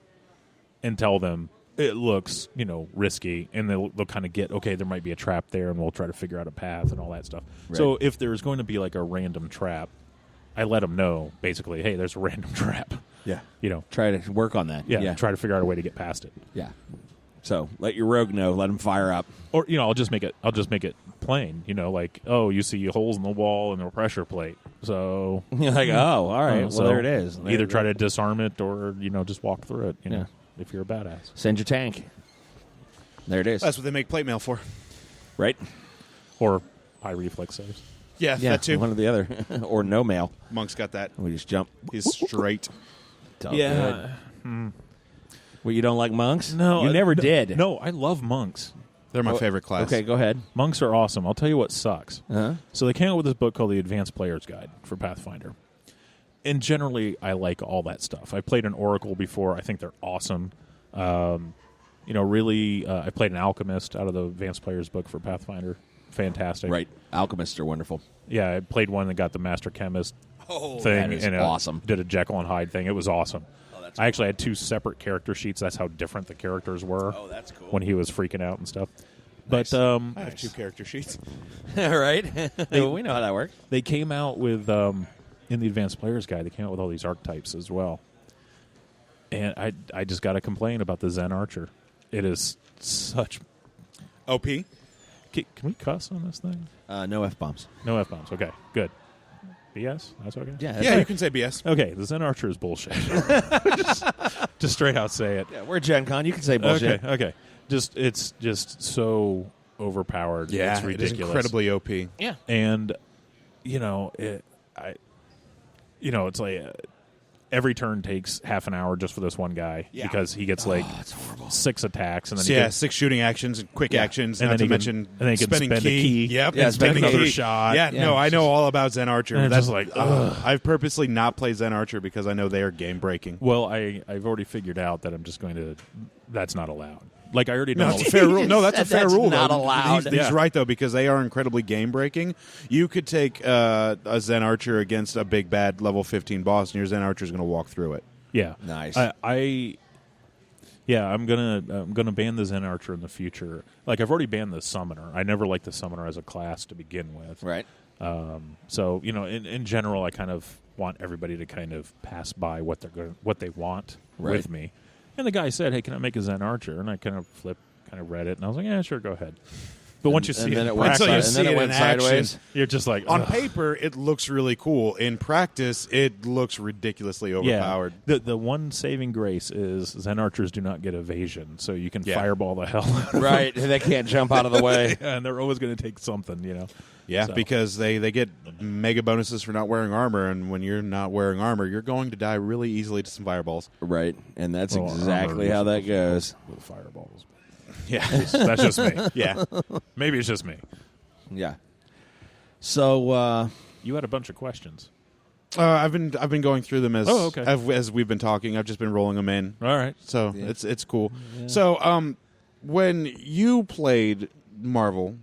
and tell them it looks, risky, and they'll kind of get, okay, there might be a trap there, and we'll try to figure out a path and all that stuff. Right. So if there's going to be like a random trap, I let them know, basically, hey, there's a random trap. Yeah. You know, Try to work on that. yeah, try to figure out a way to get past it. Yeah. So let your rogue know. Let him fire up. Or I'll just make it plain. Like, oh, you see holes in the wall and a pressure plate. So You're like, oh, all right. Well, so there it is. There Either it try is. to disarm it or just walk through it. Yeah. If you're a badass. Send your tank. There it is. That's what they make plate mail for. Right? Or high reflex saves. Yeah, Yeah, that too. one or the other. Or no mail. Monk's got that. We just jump. He's straight. It's all good. Well, you don't like monks? No, You never did. No, I love monks. They're my Oh, favorite class. Okay, go ahead. Monks are awesome. I'll tell you what sucks. Uh-huh. So they came out with this book called The Advanced Player's Guide for Pathfinder. And generally, I like all that stuff. I played an Oracle before. I think they're awesome. Really, I played an Alchemist out of the Advanced Player's book for Pathfinder. Fantastic. Right. Alchemists are wonderful. Yeah, I played one that got the Master Chemist Oh, thing. that is and awesome. Did a Jekyll and Hyde thing. It was awesome. that's I actually had 2 separate character sheets. That's how different the characters were. Oh, that's cool. When he was freaking out and stuff. Nice. But I have 2 character sheets. All right. We know how that works. they came out with in the Advanced Player's Guide. They came out with all these archetypes as well. And I just got to complain about the Zen Archer. It is such. OP? Can we cuss on this thing? No F-bombs. No F-bombs. Okay, good. BS? That's okay? Yeah, that's Yeah, right. you can say BS. Okay, the Zen Archer is bullshit. just straight out say it. Yeah, we're Gen Con. You can say bullshit. Okay. It's just so overpowered. Yeah, it's it ridiculous. is incredibly OP. Yeah. And it's like every turn takes half an hour just for this one guy because he gets That's horrible. 6 attacks and then So he yeah, gets, 6 shooting actions and quick actions, And not then to he can- mention and then he can spending spend a key. Yep, Yeah, and spend spending another key. shot. Yeah, Yeah. no, I know all about Zen Archer. And it's That's just like, I've purposely not played Zen Archer because I know they are game breaking. well, I've already figured out that I'm just going to. That's not allowed. Like I already know. No, that's a fair rule. No, that's a fair That's rule. not though. allowed. He's Yeah. right though because they are incredibly game breaking. You could take a Zen Archer against a big bad level 15 boss, and your Zen Archer is going to walk through it. Yeah, Nice. I'm gonna ban the Zen Archer in the future. Like I've already banned the Summoner. I never liked the Summoner as a class to begin with. Right. So in general, I kind of want everybody to kind of pass by what they want Right. with me. And the guy said, "Hey, can I make a Zen Archer?" And I kind of read it, and I was like, "Yeah, sure, go ahead." But once you see and then it, it in went, Until practice, you and then see it it went in action. sideways. you're just like On ugh. paper, it looks really cool. In practice, it looks ridiculously overpowered. Yeah. The one saving grace is Zen Archers do not get evasion, so you can Yeah. fireball the hell out of Right. They can't jump out of the way. them. And they're always going to take something, Yeah, So. because they get mega bonuses for not wearing armor, and when you're not wearing armor, you're going to die really easily to some fireballs. Right. And that's Well, exactly armor how that is- goes. with fireballs. Yeah, That's just me. yeah. Maybe it's just me. Yeah. So, You had a bunch of questions. I've been going through them as Oh, okay. as we've been talking. I've just been rolling them in, All right. so Yeah. it's cool. So when you played Marvel,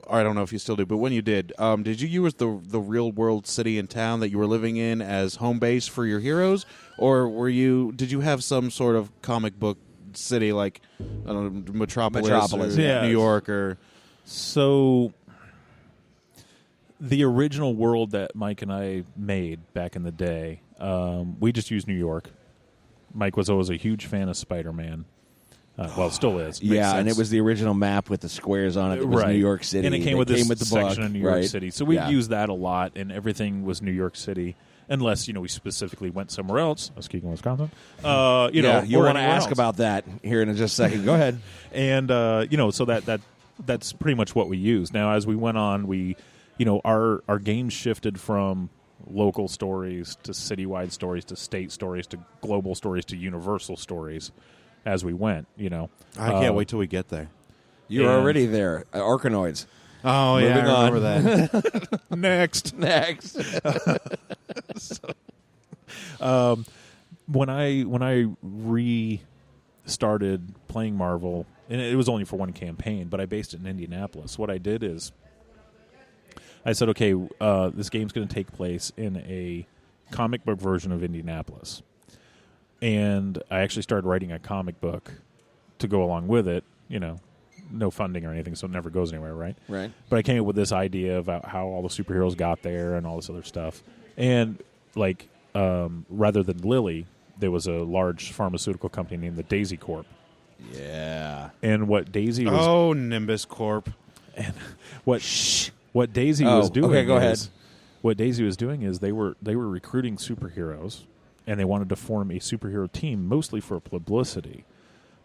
or I don't know if you still do, but when you did you use the real world city and town that you were living in as home base for your heroes, or did you have some sort of comic book city like I don't know, Metropolis or New York or? So the original world that Mike and I made back in the day, we just used New York. Mike was always a huge fan of Spider-Man. Well, it still is. Yeah, and it was the original map with the squares on it. It was New York City. And it came with this the section book, of New York right? City. So we used that a lot, and everything was New York City, unless, we specifically went somewhere else. Muskegon, Wisconsin. You want to ask about that here in just a second. Go ahead. And, so that's pretty much what we used. Now, as we went on, our games shifted from local stories to citywide stories to state stories to global stories to universal stories as we went, I can't wait till we get there. You're already there. Orkanoids. Oh, Moving yeah, I remember on. that. Next. When I restarted playing Marvel, and it was only for one campaign, but I based it in Indianapolis. What I did is I said, okay, this game's going to take place in a comic book version of Indianapolis. And I actually started writing a comic book to go along with it, no funding or anything, so it never goes anywhere, right? Right. But I came up with this idea about how all the superheroes got there and all this other stuff. And, rather than Lilly, there was a large pharmaceutical company named the Daisy Corp. Yeah. And what Daisy was... Oh, Nimbus Corp. And what Daisy was doing... Okay, go ahead. What Daisy was doing is they were recruiting superheroes, and they wanted to form a superhero team, mostly for publicity.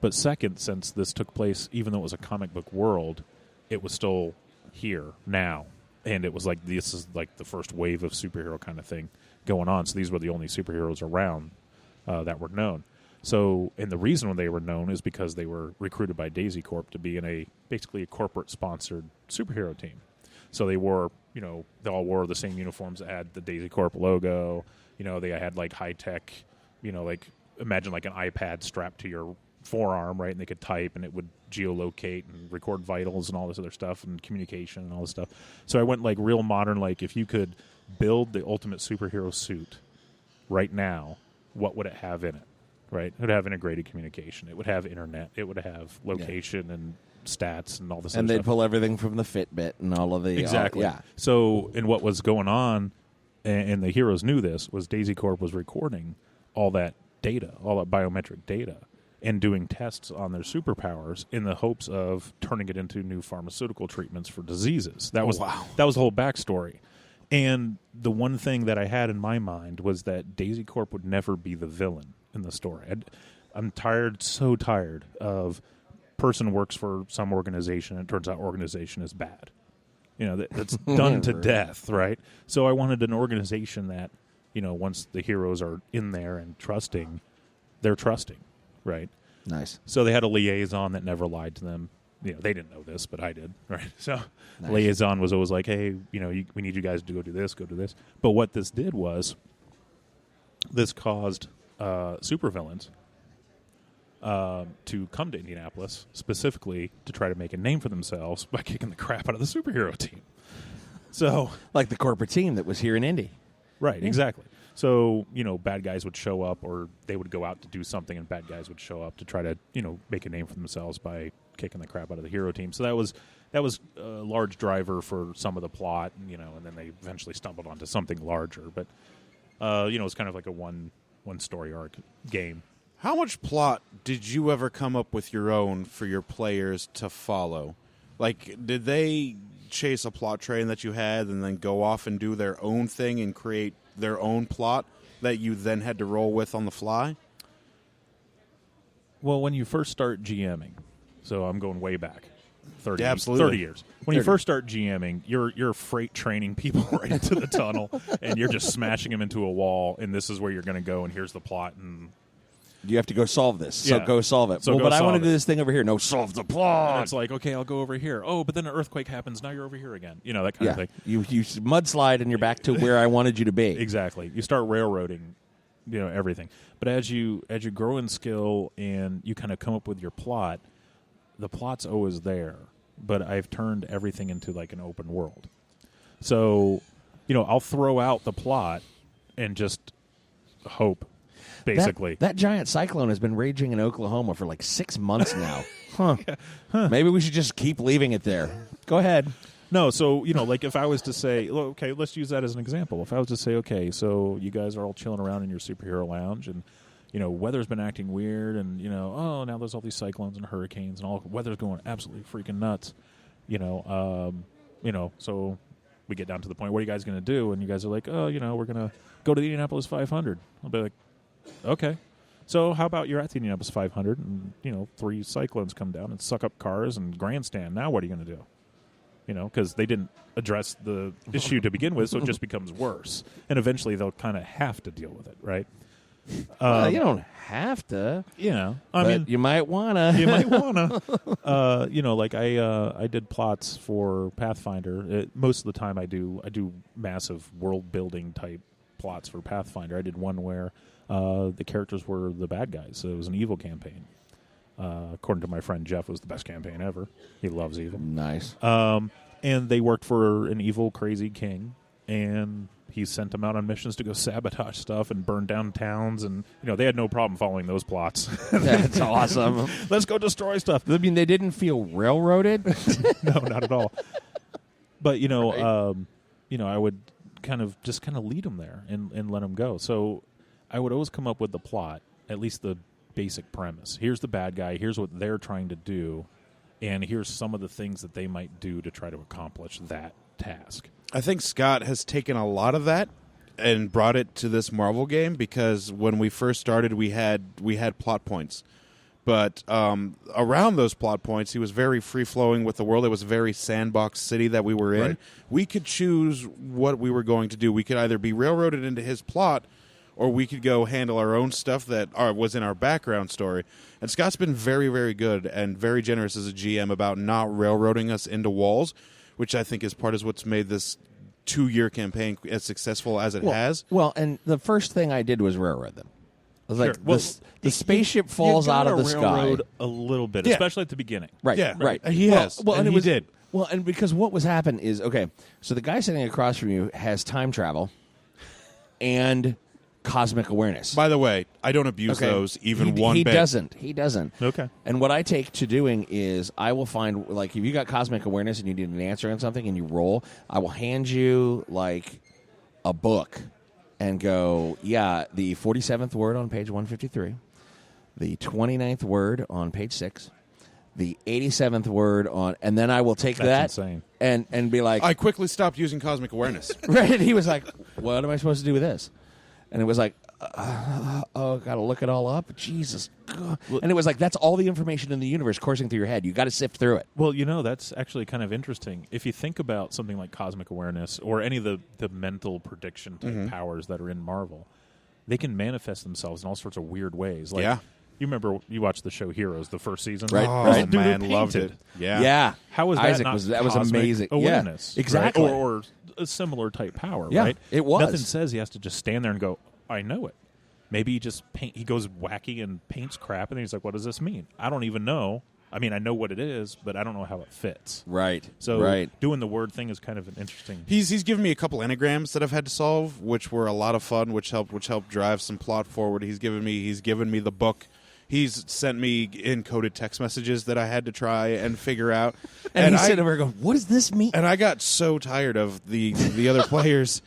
But second, since this took place, even though it was a comic book world, it was still here now. And it was like, this is like the first wave of superhero kind of thing going on. So these were the only superheroes around that were known. So, and the reason they were known is because they were recruited by Daisy Corp to be in basically a corporate-sponsored superhero team. So they wore, they all wore the same uniforms that had the Daisy Corp logo. They had like high-tech, imagine like an iPad strapped to your forearm, right? And they could type, and it would geolocate and record vitals and all this other stuff, and communication and all this stuff. So I went like real modern, like if you could build the ultimate superhero suit right now, what would it have in it, right? It would have integrated communication. It would have internet. It would have location and stats and all this other And stuff. they'd pull everything from the Fitbit and all of the... Exactly. yeah. So, and what was going on, and the heroes knew this, was Daisy Corp was recording all that data, all that biometric data, and doing tests on their superpowers in the hopes of turning it into new pharmaceutical treatments for diseases. That was the whole backstory. And the one thing that I had in my mind was that Daisy Corp would never be the villain in the story. I'm so tired of person works for some organization and it turns out organization is bad. That's done to death, right? So I wanted an organization that, once the heroes are in there and trusting, they're trusting, right? Nice. So they had a liaison that never lied to them. They didn't know this, but I did, right? So Nice. Liaison was always like, hey, we need you guys to go do this. But what this did was this caused supervillains to come to Indianapolis specifically to try to make a name for themselves by kicking the crap out of the superhero team. So, like the corporate team that was here in Indy. Right, exactly. So, bad guys would show up, or they would go out to do something, and bad guys would show up to try to, make a name for themselves by kicking the crap out of the hero team. So that was a large driver for some of the plot, and then they eventually stumbled onto something larger. But, it's kind of like a one story arc game. How much plot did you ever come up with your own for your players to follow? Like, did they chase a plot train that you had and then go off and do their own thing and create their own plot that you then had to roll with on the fly? Well, when you first start GMing, so I'm going way back, 30 years. When you first start GMing, you're freight training people right into the tunnel, and you're just smashing them into a wall, and this is where you're going to go, and here's the plot, and You have to go solve this. So go solve it. So but I want to solve do this thing over here. No, solve the plot. And it's like, okay, I'll go over here. Oh, but then an earthquake happens. Now you're over here again. That kind of thing. You mudslide and you're back to where I wanted you to be. Exactly. You start railroading, everything. But as you grow in skill and you kind of come up with your plot, the plot's always there. but I've turned everything into like an open world. So, I'll throw out the plot and just hope, basically. That giant cyclone has been raging in Oklahoma for like 6 months now. Maybe we should just keep leaving it there. Go ahead. No, so, like if I was to say, okay, let's use that as an example. If I was to say, okay, so you guys are all chilling around in your superhero lounge and, weather's been acting weird and, now there's all these cyclones and hurricanes and all weather's going absolutely freaking nuts. So we get down to the point, what are you guys going to do? And you guys are like, we're going to go to the Indianapolis 500. I'll be like, okay. So how about you're at the Indianapolis 500 and, 3 cyclones come down and suck up cars and grandstand. Now what are you going to do? Because they didn't address the issue to begin with, so it just becomes worse. And eventually they'll kind of have to deal with it, right? You don't have to. I mean, you might want to. You might want to. Like I did plots for Pathfinder. Most of the time I do massive world-building type plots for Pathfinder. I did one where the characters were the bad guys, so it was an evil campaign. According to my friend Jeff, it was the best campaign ever. He loves evil. Nice. And they worked for an evil, crazy king, and he sent them out on missions to go sabotage stuff and burn down towns, and they had no problem following those plots. That's awesome. Let's go destroy stuff. I mean, they didn't feel railroaded. No, not at all. But Right. I would kind of lead them there and let them go. So I would always come up with the plot, at least the basic premise. Here's the bad guy. Here's what they're trying to do, and here's some of the things that they might do to try to accomplish that task. I think Scott has taken a lot of that and brought it to this Marvel game, because when we first started, we had plot points. But around those plot points, he was very free-flowing with the world. It was a very sandbox city that we were in. Right. We could choose what we were going to do. We could either be railroaded into his plot, or we could go handle our own stuff that was in our background story. And Scott's been very, very good and very generous as a GM about not railroading us into walls, which I think is part of what's made this 2-year campaign as successful as it has. Well, and the first thing I did was railroad them. I was Sure. like, Well, the spaceship falls out of the sky. Railroad a little bit, Yeah. especially at the beginning. Right, Yeah, right. he has, Well, and it he was, did. Well, and because what was happening is, okay, so the guy sitting across from you has time travel and cosmic awareness. By the way, I don't abuse Okay. those even he, one he bit. He doesn't. Okay. And what I take to doing is I will find, like, if you got cosmic awareness and you need an answer on something and you roll, I will hand you, like, a book and go, yeah, the 47th word on page 153, the 29th word on page 6, the 87th word on, and then I will take That's that insane. and be like, I quickly stopped using cosmic awareness. right? And he was like, what am I supposed to do with this? And it was like, oh, got to look it all up? Jesus. God. And it was like, that's all the information in the universe coursing through your head. You got to sift through it. Well, that's actually kind of interesting. If you think about something like cosmic awareness or any of the mental prediction type powers that are in Marvel, they can manifest themselves in all sorts of weird ways. Like, Yeah. You remember you watched the show Heroes, the first season? Right. Oh, Right. Dude, man, it loved it. painted. Yeah. Yeah. How was Isaac that not was cosmic amazing. awareness? Yeah, exactly. Right? Or a similar type power, Yeah, right? it was. Nothing says he has to just stand there and go, I know it. Maybe he just he goes wacky and paints crap, and then he's like, what does this mean? I don't even know. I mean, I know what it is, but I don't know how it fits. Right. So right. doing the word thing is kind of an interesting... He's given me a couple anagrams that I've had to solve, which were a lot of fun, which helped drive some plot forward. He's given me the book. He's sent me encoded text messages that I had to try and figure out. And he's sitting there going, what does this mean? And I got so tired of the other players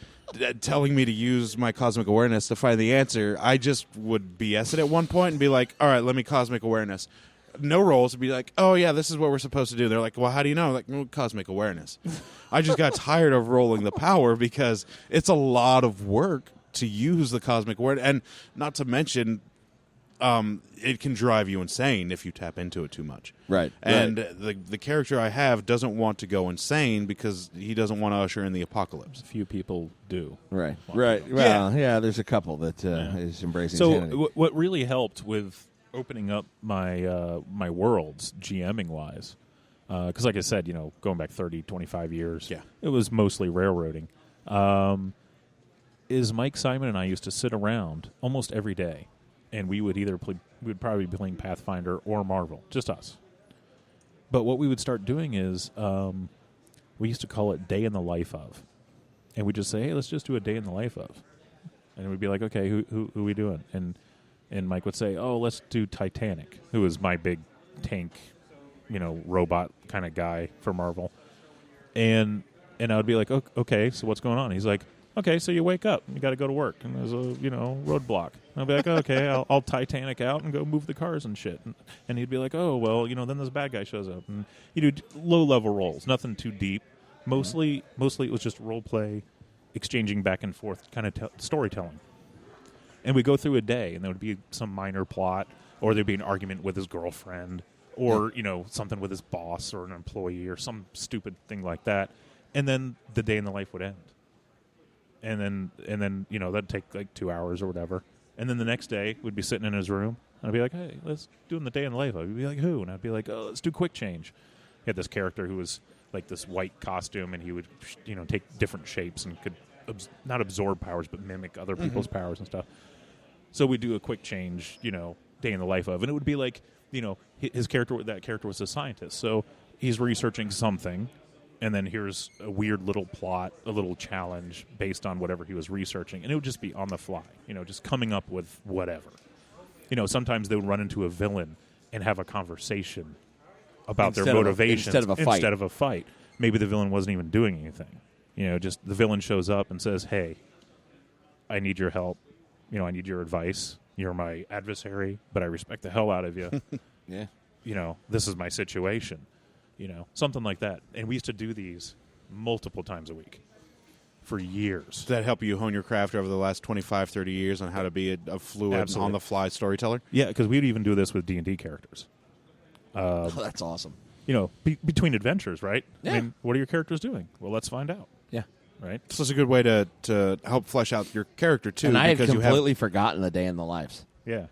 telling me to use my cosmic awareness to find the answer. I just would BS it at one point and be like, all right, let me cosmic awareness. No rolls would be like, oh, yeah, this is what we're supposed to do. They're like, well, how do you know? I'm like, well, cosmic awareness. I just got tired of rolling the power because it's a lot of work to use the cosmic awareness. And not to mention, it can drive you insane if you tap into it too much. Right. And the character I have doesn't want to go insane because he doesn't want to usher in the apocalypse. Few people do. Right. Right. Well, yeah, there's a couple that is embracing So insanity. what really helped with opening up my my worlds, GMing-wise, because like I said, going back 30, 25 years, it was mostly railroading, is Mike Simon and I used to sit around almost every day, and we would either we would probably be playing Pathfinder or Marvel, just us. But what we would start doing is we used to call it Day in the Life of. And we'd just say, hey, let's just do a Day in the Life of. And we'd be like, okay, who are we doing? And Mike would say, oh, let's do Titanic, who is my big tank, robot kind of guy for Marvel. And I would be like, okay, so what's going on? He's like, okay, so you wake up, you got to go to work, and there's a roadblock. And I'll be like, okay, I'll Titanic out and go move the cars and shit. And he'd be like, oh, well, then this bad guy shows up. And you do low level roles, nothing too deep. Mostly it was just role play, exchanging back and forth, kind of storytelling. And we go through a day, and there would be some minor plot, or there'd be an argument with his girlfriend, or something with his boss or an employee, or some stupid thing like that. And then the day in the life would end. And then that'd take like 2 hours or whatever. And then the next day, we'd be sitting in his room, and I'd be like, hey, let's do the day in the life. I'd be like, who? And I'd be like, oh, let's do quick change. He had this character who was like this white costume, and he would take different shapes and could not absorb powers, but mimic other people's powers and stuff. So we'd do a quick change, day in the life of. And it would be like, that character was a scientist. So he's researching something, and then here's a weird little plot, a little challenge based on whatever he was researching. And it would just be on the fly, just coming up with whatever. Sometimes they would run into a villain and have a conversation about their motivations instead of a fight. Maybe the villain wasn't even doing anything. Just the villain shows up and says, hey, I need your help. I need your advice. You're my adversary, but I respect the hell out of you. Yeah. This is my situation. Something like that. And we used to do these multiple times a week for years. Does that help you hone your craft over the last 25, 30 years on how to be a fluid, on-the-fly storyteller? Yeah, because we'd even do this with D&D characters. That's awesome. Between adventures, right? Yeah. I mean, what are your characters doing? Well, let's find out. Yeah. Right? So it's a good way to help flesh out your character, too. And I had completely forgotten the day in the lives. Yeah.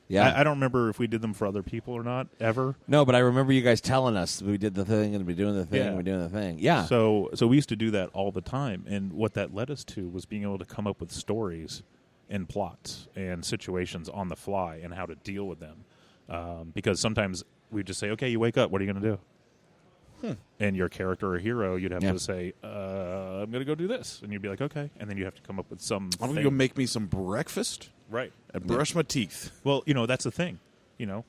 Yeah. I don't remember if we did them for other people or not, ever. No, but I remember you guys telling us we did the thing and we're doing the thing and we're doing the thing. Yeah. So we used to do that all the time. And what that led us to was being able to come up with stories and plots and situations on the fly and how to deal with them. Because sometimes we'd just say, okay, you wake up, what are you going to do? And your character or hero, you'd have to say, I'm going to go do this. And you'd be like, okay. And then you have to come up with some I'm going to go make me some breakfast. Right. And brush my teeth. Well, that's the thing.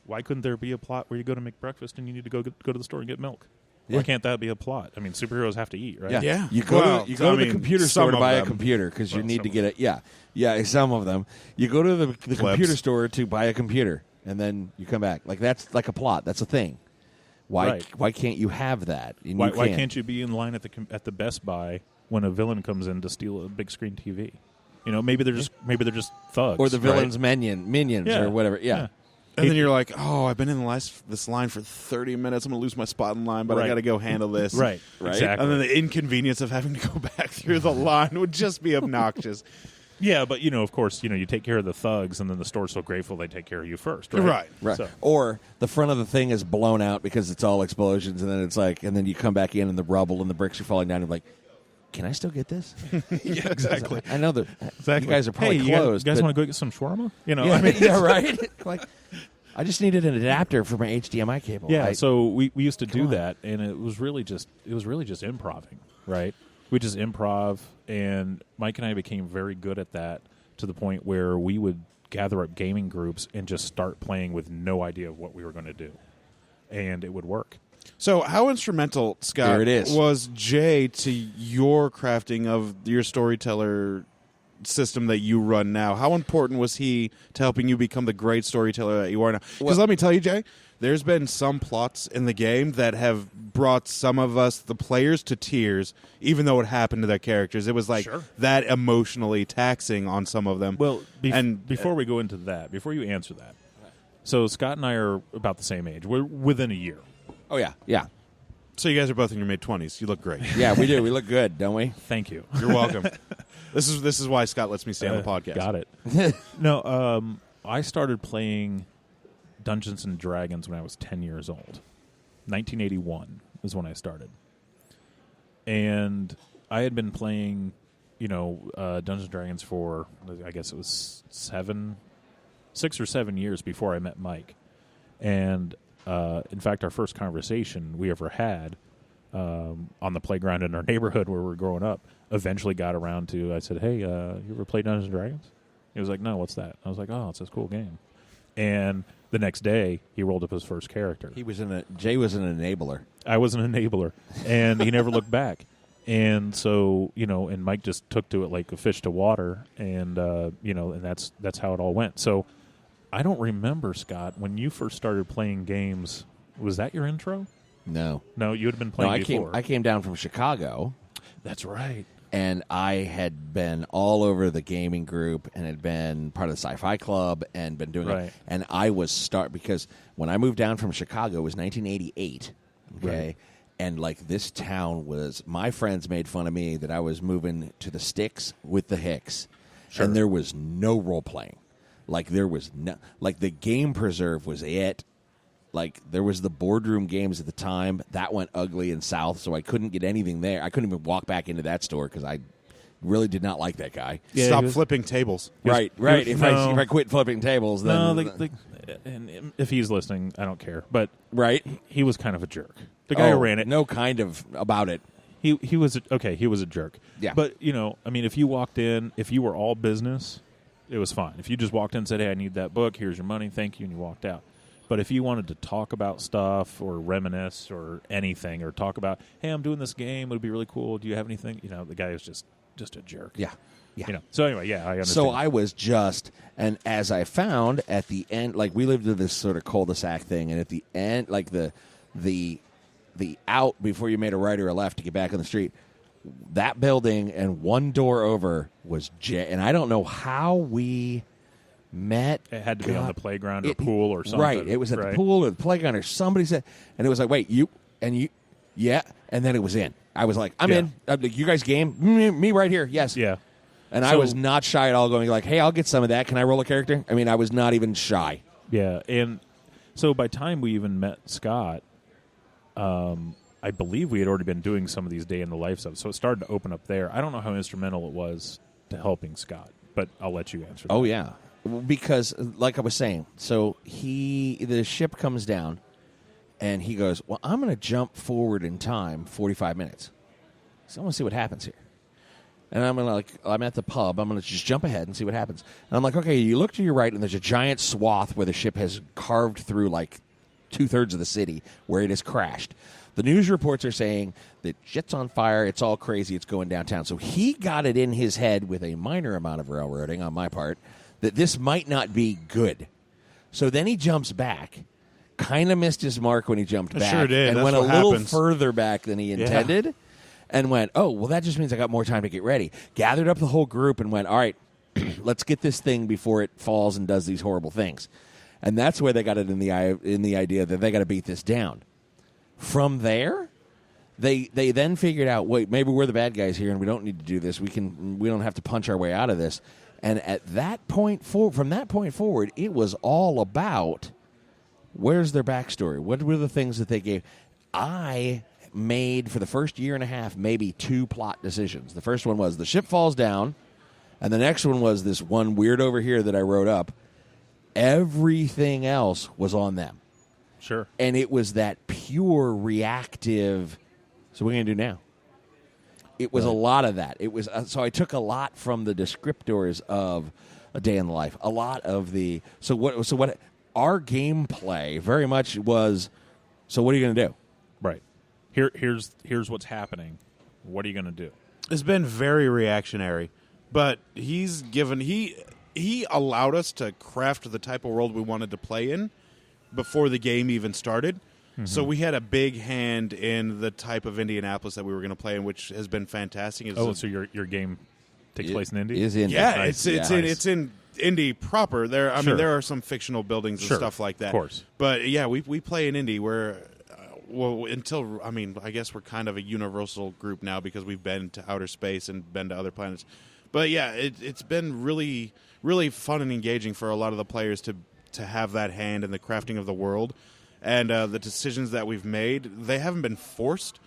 Why couldn't there be a plot where you go to make breakfast and you need to go to the store and get milk? Yeah. Why can't that be a plot? I mean, superheroes have to eat, right? Yeah. You go to the computer store to buy a computer because you need to get it. Yeah. Yeah, some of them. You go to the computer store to buy a computer, and then you come back. Like, that's like a plot. That's a thing. Why can't you have that? And why can't you be in line at the Best Buy when a villain comes in to steal a big screen TV? Maybe they're just thugs, or the villain's minions, or whatever. Yeah. And then you're like, oh, I've been in this line for 30 minutes. I'm going to lose my spot in line, but I got to go handle this. Right. Exactly. And then the inconvenience of having to go back through the line would just be obnoxious. Yeah, but of course, you take care of the thugs, and then the store's so grateful they take care of you first, right? Right. So. Or the front of the thing is blown out because it's all explosions, and then it's like, and then you come back in, and the rubble and the bricks are falling down, and you're like, can I still get this? Yeah, exactly. I know that you guys are probably closed. You guys want to go get some shawarma? Yeah, right. Like, I just needed an adapter for my HDMI cable. Yeah, so we used to do that, and it was really just improvising, right? We just improv, and Mike and I became very good at that to the point where we would gather up gaming groups and just start playing with no idea of what we were going to do, and it would work. So how instrumental, Scott, was Jay to your crafting of your storyteller system that you run now? How important was he to helping you become the great storyteller that you are now? Because let me tell you, Jay, there's been some plots in the game that have brought some of us, the players, to tears, even though it happened to their characters. It was like that emotionally taxing on some of them. Well, before we go into that, before you answer that, so Scott and I are about the same age. We're within a year. Oh, yeah. Yeah. So you guys are both in your mid-20s. You look great. Yeah, we do. We look good, don't we? Thank you. You're welcome. This is why Scott lets me stay on the podcast. Got it. No, I started playing Dungeons & Dragons when I was 10 years old. 1981 is when I started. And I had been playing, Dungeons & Dragons for, I guess it was 6 or 7 years before I met Mike. And In fact, our first conversation we ever had on the playground in our neighborhood where we were growing up eventually got around to, I said, hey, you ever play Dungeons & Dragons? He was like, no, what's that? I was like, oh, it's this cool game. And the next day, he rolled up his first character. Jay was an enabler. I was an enabler, and he never looked back. And so, and Mike just took to it like a fish to water, and and that's how it all went. So I don't remember, Scott, when you first started playing games, was that your intro? No, you had been playing before. I came down from Chicago. That's right. And I had been all over the gaming group and had been part of the Sci-Fi Club and been doing it. And I was because when I moved down from Chicago, it was 1988. Okay. Right. And like this town my friends made fun of me that I was moving to the sticks with the Hicks. Sure. And there was no role playing. Like there was the Game Preserve was it. Like, there was the boardroom games at the time. That went ugly and south, so I couldn't get anything there. I couldn't even walk back into that store because I really did not like that guy. Yeah, Stop flipping tables. Right. If I quit flipping tables, then... No, and if he's listening, I don't care. But right, he was kind of a jerk. The guy who ran it... No kind of about it. He was... Okay, he was a jerk. Yeah. But, if you walked in, if you were all business, it was fine. If you just walked in and said, hey, I need that book, here's your money, thank you, and you walked out. But if you wanted to talk about stuff or reminisce or anything or talk about, hey, I'm doing this game, it would be really cool. Do you have anything? The guy is just a jerk. Yeah. So anyway, I understand. So I was and as I found at the end, like we lived in this sort of cul-de-sac thing, and at the end, like the out before you made a right or a left to get back on the street, that building and one door over was and I don't know how we met. It had to be on the playground or pool or something. Right. It was at the pool or the playground or somebody said, and it was like, wait, you, yeah. And then it was in. I was like, I'm in. You guys game? Me right here. Yes. Yeah. And I was not shy at all going like, hey, I'll get some of that. Can I roll a character? I mean, I was not even shy. Yeah. And so by the time we even met Scott, I believe we had already been doing some of these day in the life stuff. So it started to open up there. I don't know how instrumental it was to helping Scott, but I'll let you answer that. Oh, yeah. Because, like I was saying, so the ship comes down, and he goes, well, I'm going to jump forward in time 45 minutes. So I want to see what happens here. And I'm at the pub. I'm going to just jump ahead and see what happens. And I'm like, okay, you look to your right, and there's a giant swath where the ship has carved through like 2/3 of the city where it has crashed. The news reports are saying that shit's on fire. It's all crazy. It's going downtown. So he got it in his head with a minor amount of railroading on my part that this might not be good. So then he jumps back, kind of missed his mark when he jumped back. Sure did. And That's went a what little happens. further back than he intended and went, oh, well, that just means I got more time to get ready. Gathered up the whole group and went, all right, let's get this thing before it falls and does these horrible things. And that's where they got it in the idea that they got to beat this down. From there, they then figured out, wait, maybe we're the bad guys here and we don't need to do this. We don't have to punch our way out of this. And at that point from that point forward, it was all about where's their backstory? What were the things that they gave? I made, for the first year and a half, maybe 2 plot decisions. The first one was the ship falls down, and the next one was this one weird over here that I wrote up. Everything else was on them. Sure. And it was that pure reactive, so what are we going to do now? It was a lot of that. It was so I took a lot from the descriptors of A Day in the Life. A lot of the what our gameplay very much was. So what are you going to do? Right. Here's what's happening. What are you going to do? It's been very reactionary, but he allowed us to craft the type of world we wanted to play in before the game even started. Mm-hmm. So we had a big hand in the type of Indianapolis that we were going to play in, which has been fantastic. So your game takes place in Indy? Is in yeah, nice. it's in Indy proper. There, I Sure. mean, there are some fictional buildings and stuff like that. Of course, but yeah, we play in Indy where. I guess we're kind of a universal group now because we've been to outer space and been to other planets. But yeah, it's been really, really fun and engaging for a lot of the players to have that hand in the crafting of the world. And the decisions that we've made, they haven't been forced.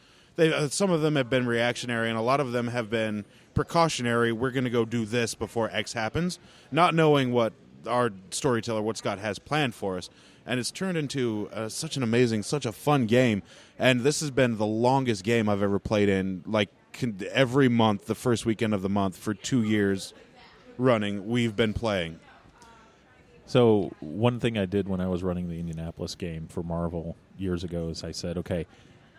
Some of them have been reactionary, and a lot of them have been precautionary. We're going to go do this before X happens, not knowing what our storyteller, what Scott has planned for us. and it's turned into such an amazing, such a fun game. And this has been the longest game I've ever played in. Like every month, the first weekend of the month for 2 years running, we've been playing. So one thing I did when I was running the Indianapolis game for Marvel years ago is I said, okay,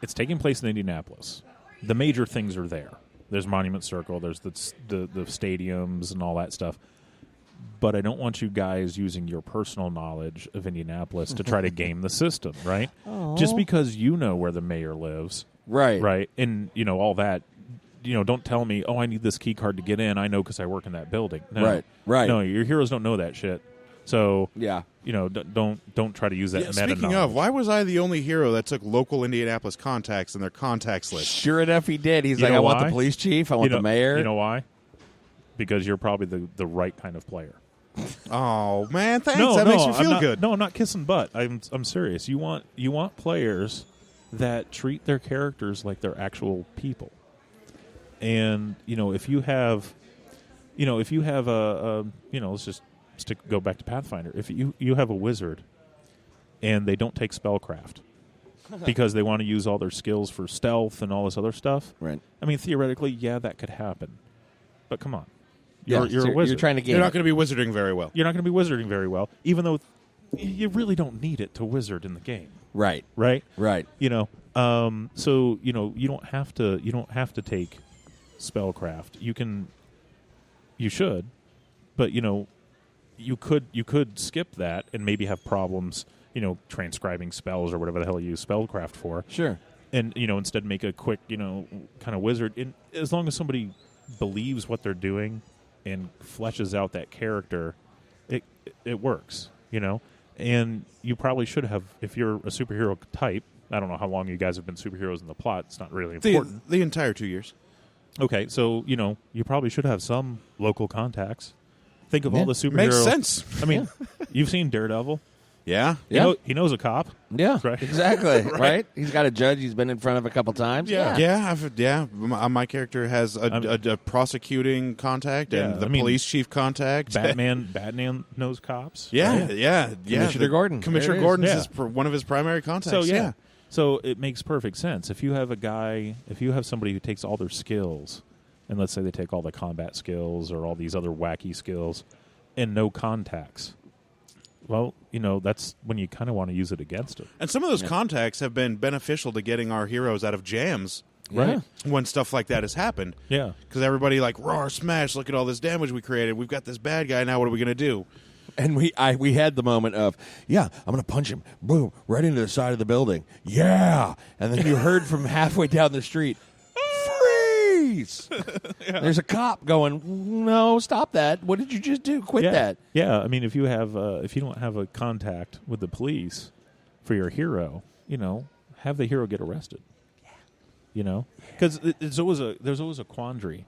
it's taking place in Indianapolis. The major things are there. There's Monument Circle, there's the stadiums and all that stuff. But I don't want you guys using your personal knowledge of Indianapolis to try to game the system, right? Aww. Just because you know where the mayor lives. Right. And, all that, don't tell me, oh, I need this key card to get in. I know because I work in that building. No. Right. No, your heroes don't know that shit. So, yeah, don't try to use that meta Speaking knowledge. of, why was I the only hero that took local Indianapolis contacts in their contacts list? Sure enough, he did. He's You like, know I want why? the police chief. I want the mayor. You know why? Because you're probably the right kind of player. Oh man, thanks. That makes me feel good. No, I'm not kissing butt. I'm serious. You want players that treat their characters like they're actual people. And if you have a let's just go back to Pathfinder. If you have a wizard and they don't take spellcraft because they want to use all their skills for stealth and all this other stuff. Right. I mean, theoretically, yeah, that could happen. But come on. Yeah, You're a wizard. You're trying to game. You're not going to be wizarding very well. You're not going to be wizarding very well, even though you really don't need it to wizard in the game. Right. Right? Right. So you don't have to take spellcraft. You should, but you could skip that and maybe have problems, transcribing spells or whatever the hell you use spellcraft for. Sure. And instead make a quick, kind of wizard. And as long as somebody believes what they're doing and fleshes out that character, it works, And you probably should have, if you're a superhero type. I don't know how long you guys have been superheroes in the plot. It's not really important. The entire 2 years. Okay, so you probably should have some local contacts. Think of all the superheroes. Makes sense. I mean, you've seen Daredevil. Yeah. He knows a cop. Yeah, Right. exactly. right. He's got a judge he's been in front of a couple times. Yeah. My character has a prosecuting contact and the police chief contact. Batman knows cops. Yeah. Commissioner Gordon. Commissioner There it Gordon's is. is one of his primary contacts. So so it makes perfect sense. If you have somebody who takes all their skills, and let's say they take all the combat skills or all these other wacky skills, and no contacts. Well, that's when you kind of want to use it against it. And some of those contacts have been beneficial to getting our heroes out of jams. Right. When stuff like that has happened. Yeah. Because everybody roar, smash, look at all this damage we created. We've got this bad guy now. What are we going to do? And we had the moment of, I'm going to punch him. Boom. Right into the side of the building. Yeah. And then you heard from halfway down the street, freeze! There's a cop going, no, stop that. What did you just do? Quit that. Yeah, I mean, if you don't have a contact with the police for your hero, have the hero get arrested. Yeah. Because there's always a quandary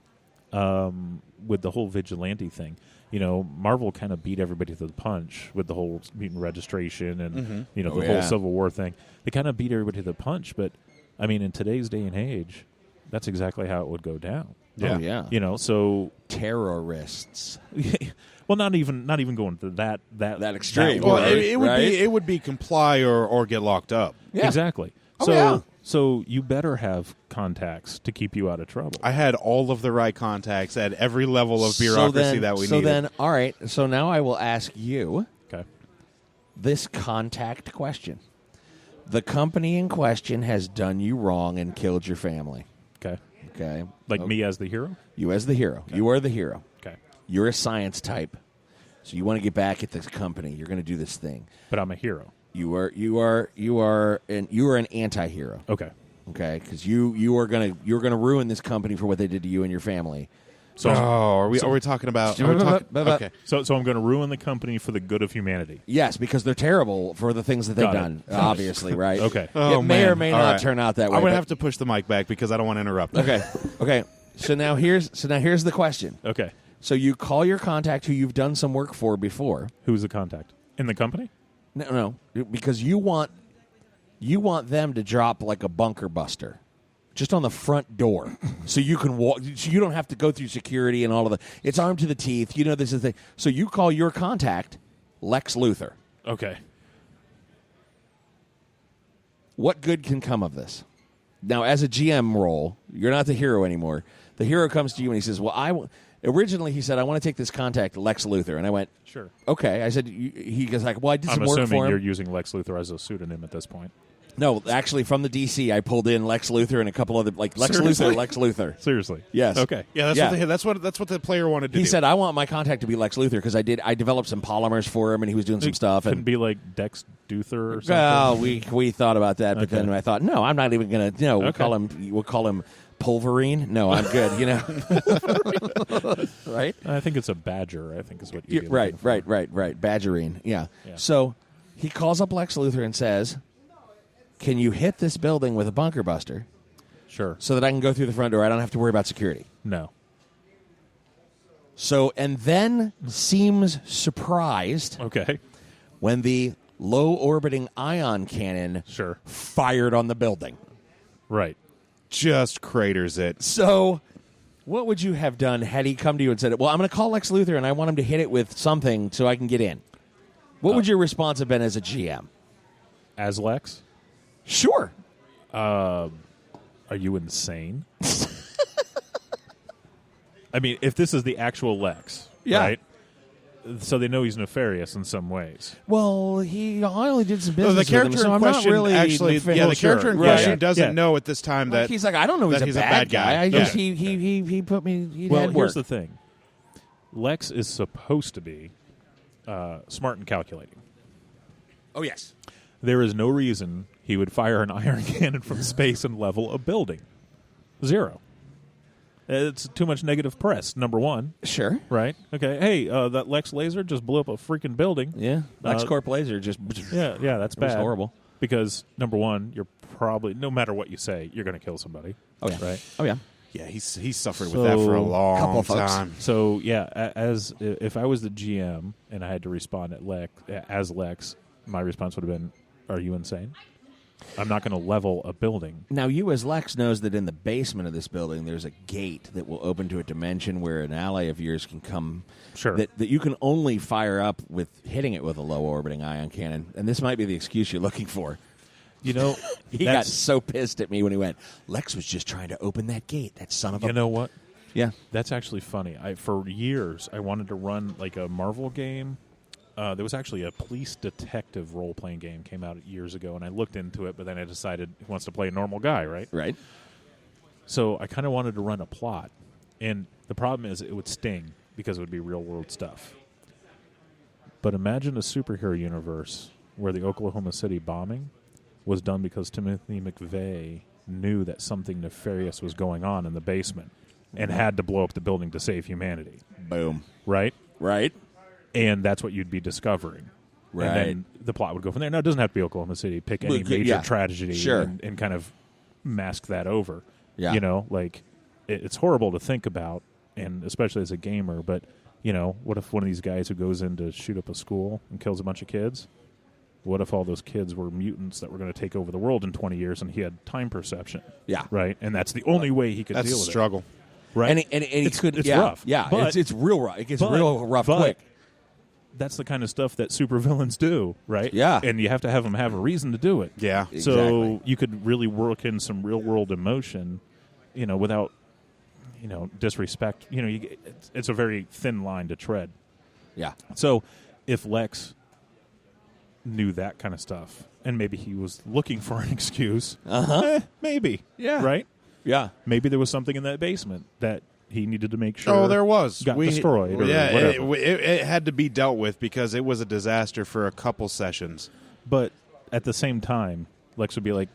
with the whole vigilante thing. Marvel kind of beat everybody to the punch with the whole mutant registration and the whole Civil War thing. They kind of beat everybody to the punch, but I mean, in today's day and age, that's exactly how it would go down. Yeah. Oh, yeah. So terrorists. Well, not even going to that extreme. Well, Right, it would be comply or get locked up. Yeah. Exactly. Oh, So you better have contacts to keep you out of trouble. I had all of the right contacts at every level of bureaucracy that we needed. So then, all right. So now I will ask you this contact question. The company in question has done you wrong and killed your family. Okay. Like me as the hero? You as the hero. Okay. You are the hero. Okay. You're a science type. So you want to get back at this company. You're going to do this thing. But I'm a hero. You are an anti-hero. Okay. Okay, because you're gonna ruin this company for what they did to you and your family. So are we talking about? Okay. So I'm going to ruin the company for the good of humanity. Yes, because they're terrible for the things that they've done. Obviously, right? Okay. It may or may not turn out that way. I'm going to have to push the mic back because I don't want to interrupt. Okay. So now here's the question. Okay. So you call your contact who you've done some work for before. Who's the contact in the company? No, because you want them to drop like a bunker buster. Just on the front door, so you can walk. So you don't have to go through security and all of the. It's armed to the teeth. This is the thing. So you call your contact Lex Luthor. Okay. what good can come of this? Now, as a GM role, you're not the hero anymore. The hero comes to you and he says, well, originally he said, I want to take this contact, Lex Luthor. And I went, Sure. Okay. I said, he goes like, well, I did some I'm work for assuming him. you're using Lex Luthor as a pseudonym at this point. No, actually, from the DC, I pulled in Lex Luthor and a couple other, like Lex Luthor. Seriously? Yes. Okay. Yeah, that's what the player wanted to do. He said, I want my contact to be Lex Luthor because I developed some polymers for him and he was doing some stuff. Couldn't And be like Dex Duthor or something? well, we thought about that, but then I thought, no, I'm not even going to, we'll call him Pulverine. No, I'm good, right? I think it's a badger, I think is what you're right. Badgerine, yeah. So he calls up Lex Luthor and says, can you hit this building with a bunker buster Sure. so that I can go through the front door? I don't have to worry about security. No. So, and then seems surprised Okay. when the low-orbiting ion cannon Sure. fired on the building. Right. Just craters it. So, what would you have done had he come to you and said, well, I'm going to call Lex Luthor and I want him to hit it with something so I can get in? What would your response have been as a GM? As Lex? Sure. Are you insane? I mean, if this is the actual Lex, right? So they know he's nefarious in some ways. Well, I only did some business the with character him, so in I'm question not really actually, the character in question doesn't know at this time that he's like, I don't know he's a bad guy. I just he put me. Well, here's the thing: Lex is supposed to be smart and calculating. Oh yes. There is no reason he would fire an iron cannon from space and level a building. Zero. It's too much negative press, number one. Sure. Right? Okay. Hey, that Lex laser just blew up a freaking building. Yeah. LexCorp laser just. Yeah, that's bad. It was horrible. Because, number one, you're probably, no matter what you say, you're going to kill somebody. Oh, yeah. Right? Oh, yeah. Yeah, he's suffered with that for a long time. So, yeah, if I was the GM and I had to respond as Lex, my response would have been, are you insane? I'm not going to level a building. Now, you as Lex knows that in the basement of this building, there's a gate that will open to a dimension where an ally of yours can come. Sure. That you can only fire up with hitting it with a low-orbiting ion cannon. And this might be the excuse you're looking for. You know, he got so pissed at me when he went, Lex was just trying to open that gate, that son of a... You know what? Yeah. That's actually funny. For years, I wanted to run like a Marvel game. There was actually a police detective role-playing game came out years ago, and I looked into it, but then I decided he wants to play a normal guy, right? Right. So I kind of wanted to run a plot, and the problem is it would sting because it would be real-world stuff. But imagine a superhero universe where the Oklahoma City bombing was done because Timothy McVeigh knew that something nefarious was going on in the basement and had to blow up the building to save humanity. Boom. Right? Right. And that's what you'd be discovering. Right. And then the plot would go from there. Now, it doesn't have to be Oklahoma City. Pick any major tragedy and kind of mask that over. Yeah. You know, like, it's horrible to think about, and especially as a gamer, but, you know, what if one of these guys who goes in to shoot up a school and kills a bunch of kids, what if all those kids were mutants that were going to take over the world in 20 years and he had time perception? Yeah. Right? And that's the only way he could deal with it. That's a struggle. Right? And he could... It's rough. Yeah, but, it's real rough. It gets real rough quick. That's the kind of stuff that supervillains do, right? Yeah. And you have to have them have a reason to do it. Yeah. So you could really work in some real-world emotion, you know, without, you know, disrespect. You know, it's a very thin line to tread. Yeah. So if Lex knew that kind of stuff, and maybe he was looking for an excuse, maybe. Yeah. Right? Yeah. Maybe there was something in that basement that he needed to make sure. Oh, there was. Got destroyed. Or whatever. It had to be dealt with because it was a disaster for a couple sessions. But at the same time, Lex would be like,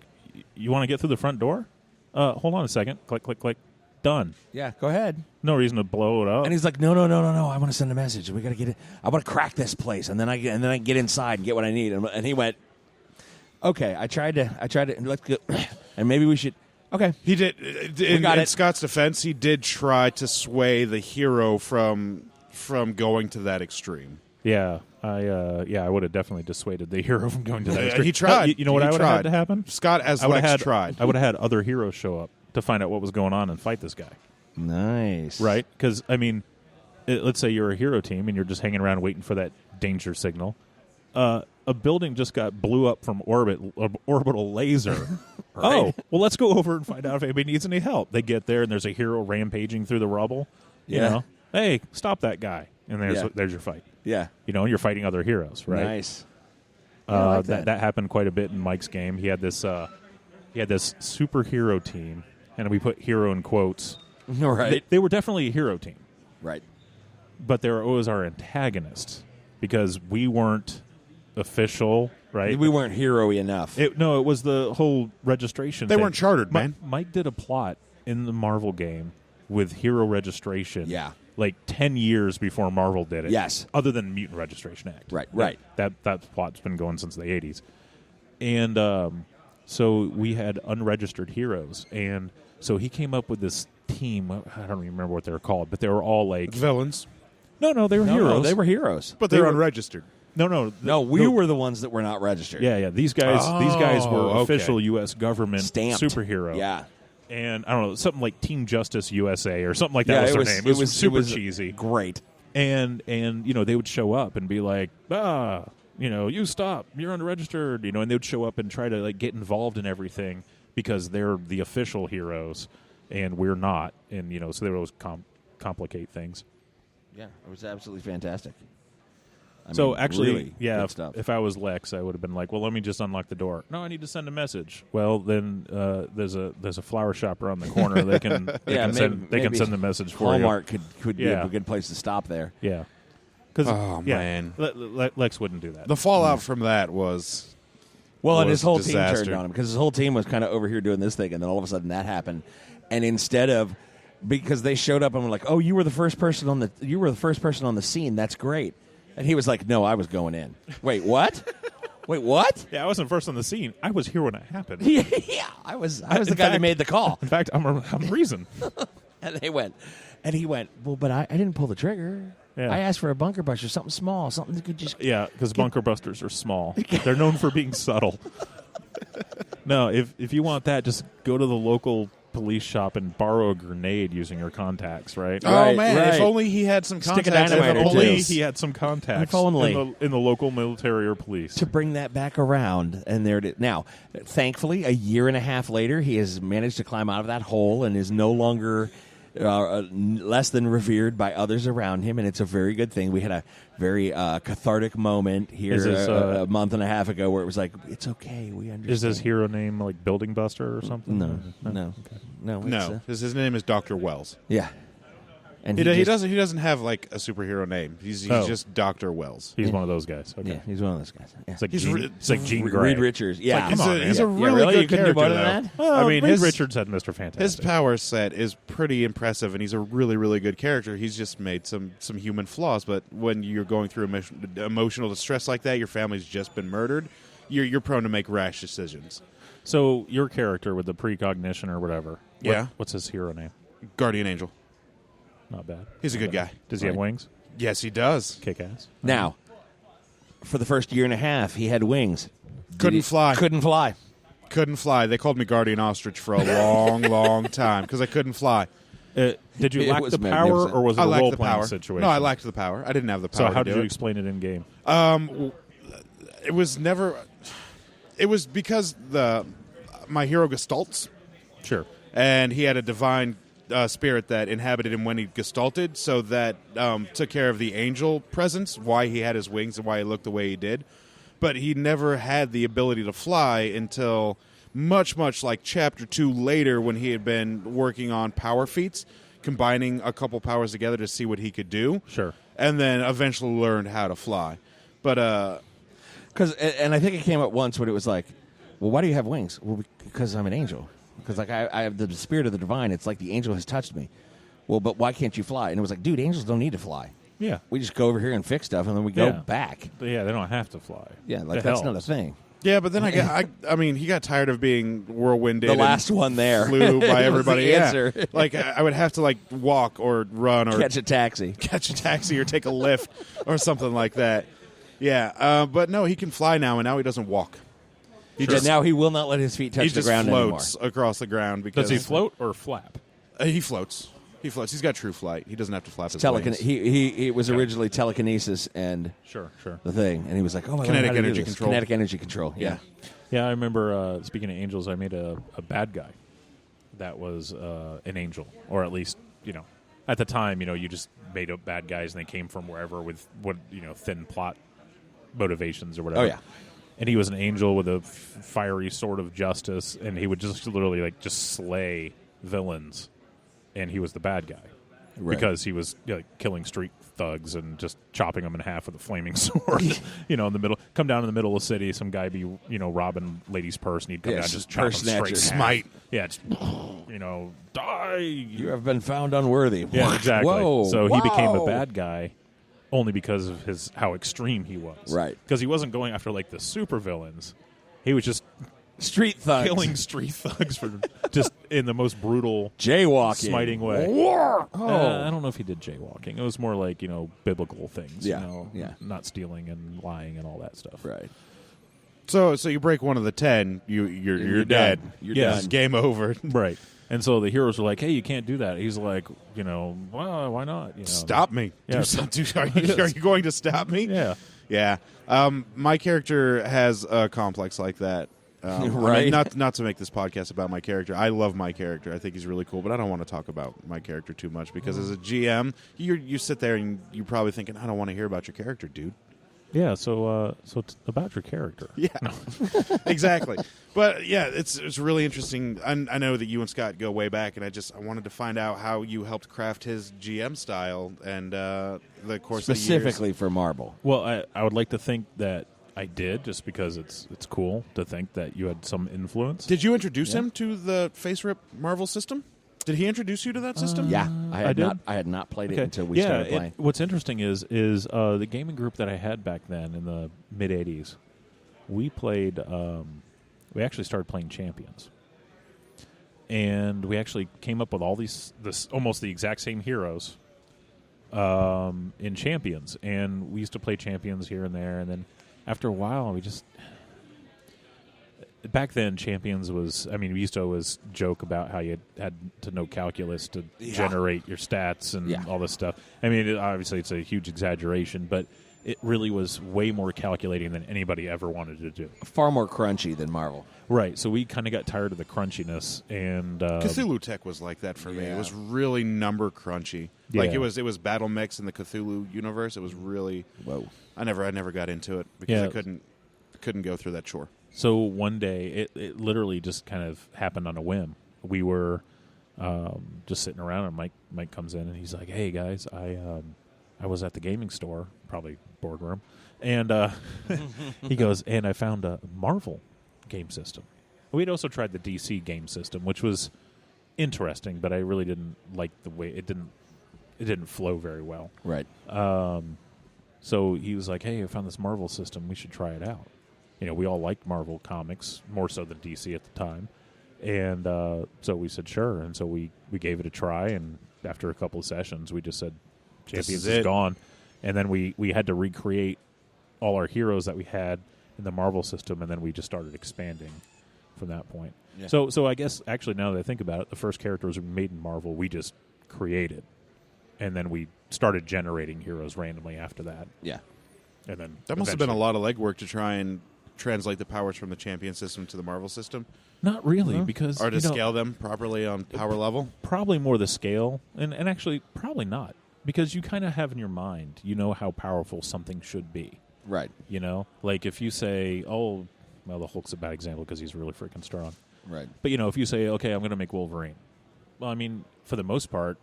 "You want to get through the front door? Hold on a second. Click, click, click. Done. Yeah, go ahead." No reason to blow it up. And he's like, "No. I want to send a message. We got to get it. I want to crack this place, and then I can get inside and get what I need." And he went, "Okay, I tried to. Let's go, and maybe we should." Okay, he did. In Scott's defense, he did try to sway the hero from going to that extreme. Yeah, I would have definitely dissuaded the hero from going to that extreme. He tried. You know what I would have had to happen? Scott as Lex tried. I would have had other heroes show up to find out what was going on and fight this guy. Nice, right? Because I mean, let's say you're a hero team and you're just hanging around waiting for that danger signal. a building just got blew up from orbital laser. Oh, well, let's go over and find out if anybody needs any help. They get there, and there's a hero rampaging through the rubble. You know, hey, stop that guy. And there's your fight. Yeah. You know, and you're fighting other heroes, right? Nice. Yeah, I like that. That happened quite a bit in Mike's game. He had this superhero team, and we put hero in quotes. Right. They were definitely a hero team. Right. But they were always our antagonists because we weren't official, right? We weren't hero-y enough. It was the whole registration They thing. weren't chartered, man. Mike did a plot in the Marvel game with hero registration. Yeah. Like 10 years before Marvel did it. Yes. Other than Mutant Registration Act. Right. That plot's been going since the 80s. And so we had unregistered heroes. And so he came up with this team. I don't even remember what they were called, but they were all like... Villains. No, they were heroes. No, they were heroes. But they're unregistered. No, we were the ones that were not registered. Yeah. These guys were okay. official U.S. government Stamped. superhero. Yeah. And I don't know, something like Team Justice USA or something like that was their name. It was super cheesy. Great. And they would show up and be like, you stop, you're unregistered, and they would show up and try to like get involved in everything because they're the official heroes and we're not. And so they would always complicate things. Yeah, it was absolutely fantastic. Really good stuff. if I was Lex, I would have been like, well, let me just unlock the door. No, I need to send a message. Well, then there's a flower shop around the corner. They can send the message for Hallmark you. could be a good place to stop there. Yeah. Man. Lex wouldn't do that. The fallout from that was... Well, and his whole disaster. team turned on him because his whole team was kind of over here doing this thing, and then all of a sudden that happened. And instead of... Because they showed up and were like, oh, you were the first person on the scene. That's great. And he was like, no, I was going in. Wait, what? Wait, what? Yeah, I wasn't first on the scene. I was here when it happened. Yeah, I was the guy that made the call. In fact, I'm the reason. And he went, well, but I didn't pull the trigger. Yeah. I asked for a bunker buster, something small, something that could just... Yeah, because bunker busters are small. They're known for being subtle. No, if you want that, just go to the local police shop and borrow a grenade using your contacts, right? Oh, man, right. If only he had some Stick a contacts. dynamite or If two. only he had some contacts If only. in the local military or police. To bring that back around, and there it is. Now, thankfully, a year and a half later, he has managed to climb out of that hole and is no longer less than revered by others around him, and it's a very good thing. We had a very cathartic moment here a month and a half ago where it was like, it's okay, we understand. Is his hero name like Building Buster or something? No. No, his name is Dr. Wells. Yeah. And He doesn't have like a superhero name. He's just Dr. Wells. He's one of those guys. Okay. Yeah, he's one of those guys. Yeah. It's like Gene Grey. Reed Richards. Yeah. He's a really really? You good couldn't do character, more than though. that? Well, I mean, Reed Richards had Mr. Fantastic. His power set is pretty impressive, and he's a really, really good character. He's just made some human flaws, but when you're going through emotional distress like that, your family's just been murdered, you're prone to make rash decisions. So your character with the precognition or whatever. Yeah. What's his hero name? Guardian Angel. Not bad. He's a good guy. Does he have wings? Yes, he does. Kick ass. Now, for the first year and a half, he had wings. Couldn't fly. Couldn't fly. Couldn't fly. They called me Guardian Ostrich for a long, long time because I couldn't fly. Did you It lack was the power, magnificent. or was it I a lacked the role-playing power. situation? No, I lacked the power. I didn't have the power. So how to did do you it. explain it in game? It was never. It was because my hero gestalts, Sure. and he had a divine spirit that inhabited him when he gestalted, so that took care of the angel presence, why he had his wings and why he looked the way he did. But he never had the ability to fly until much like Chapter 2 later, when he had been working on power feats, combining a couple powers together to see what he could do. Sure. And then eventually learned how to fly. But And I think it came up once when it was like, well, why do you have wings? Well, because I'm an angel. Because like I have the spirit of the divine. It's like the angel has touched me. Well, but why can't you fly? And it was like, dude, angels don't need to fly. Yeah. We just go over here and fix stuff, and then we go Yeah. back. But yeah, they don't have to fly. Yeah, like It that's helps. not a thing. yeah, but then I mean, he got tired of being whirlwinded. The last and one there flew by was everybody. the Yeah. answer. Like I would have to like walk or run or Catch a taxi. catch a taxi or take a lift or something like that. Yeah, but no, he can fly now, and now he doesn't walk. Now he will not let his feet touch He the just ground floats across the ground because Does he float or flap? He floats. He floats. He's got true flight. He doesn't have to flap his wings. He was originally telekinesis and Sure. the thing, and he was like, "Oh, Kinetic energy control. Kinetic energy control." Yeah. Yeah, I remember, speaking of angels, I made a bad guy that was an angel. Or at least, at the time, you just made up bad guys and they came from wherever with, thin plot motivations or whatever. Oh, yeah. And he was an angel with a fiery sword of justice, and he would just literally, just slay villains, and he was the bad guy. Right. Because he was killing street thugs and just chopping them in half with a flaming sword. In the middle, come down in the middle of the city, some guy be robbing lady's purse, and he'd come down and just chop him straight in half. Smite. Yeah, just die. You have been found unworthy. Yeah, exactly. Whoa. So he became a bad guy only because of how extreme he was. Right. Because he wasn't going after the super villains. He was just street thugs, killing street thugs for just in the most brutal jaywalking, smiting way. Oh. I don't know if he did jaywalking. It was more like biblical things. Yeah. Not stealing and lying and all that stuff. Right. So you break one of the 10, you're dead. Done. You're Yeah. done. It's game over. Right. And so the heroes were like, "Hey, you can't do that." He's like, "Well, why not?" Stop me. Yeah. Are you going to stop me? Yeah. Yeah. My character has a complex like that. Right. Not to make this podcast about my character. I love my character. I think he's really cool, but I don't want to talk about my character too much because as a GM, you sit there and you're probably thinking, I don't want to hear about your character, dude. Yeah. So about your character. Yeah, exactly. But yeah, it's really interesting. I know that you and Scott go way back, and I wanted to find out how you helped craft his GM style and the course specifically of the for Marvel. Well, I would like to think that I did, just because it's cool to think that you had some influence. Did you introduce him to the Face Rip Marvel system? Did he introduce you to that system? Yeah, I did. had not played it until we started playing. What's interesting is the gaming group that I had back then in the mid '80s. We played. We actually started playing Champions, and we actually came up with all this almost the exact same heroes in Champions, and we used to play Champions here and there, and then after a while, we just. Back then, Champions was... we used to always joke about how you had to know calculus to generate your stats and all this stuff. Obviously, it's a huge exaggeration, but it really was way more calculating than anybody ever wanted to do. Far more crunchy than Marvel. Right, so we kind of got tired of the crunchiness, and... Cthulhu Tech was like that for me. It was really number crunchy. Yeah. Like, it was Battle Mix in the Cthulhu universe. It was really... Whoa. I never got into it because I couldn't go through that chore. So one day, it literally just kind of happened on a whim. We were just sitting around, and Mike comes in, and he's like, "Hey, guys, I was at the gaming store, probably boardroom, and he goes, and I found a Marvel game system. We'd also tried the DC game system, which was interesting, but I really didn't like the way it didn't flow very well. Right. So he was like, "Hey, I found this Marvel system. We should try it out." We all liked Marvel comics, more so than DC at the time. And so we said, sure. And so we gave it a try. And after a couple of sessions, we just said, Champions is gone. And then we had to recreate all our heroes that we had in the Marvel system. And then we just started expanding from that point. Yeah. So I guess, actually, now that I think about it, the first characters we made in Marvel, we just created. And then we started generating heroes randomly after that. Yeah. And then that must have been a lot of legwork to try and translate the powers from the Champion system to the Marvel system. Not really, because... Or to scale them properly on power level? Probably more the scale, and actually probably not, because you kind of have in your mind, how powerful something should be. Right. Like if you say, the Hulk's a bad example because he's really freaking strong. Right. But, if you say, okay, I'm going to make Wolverine. Well, for the most part,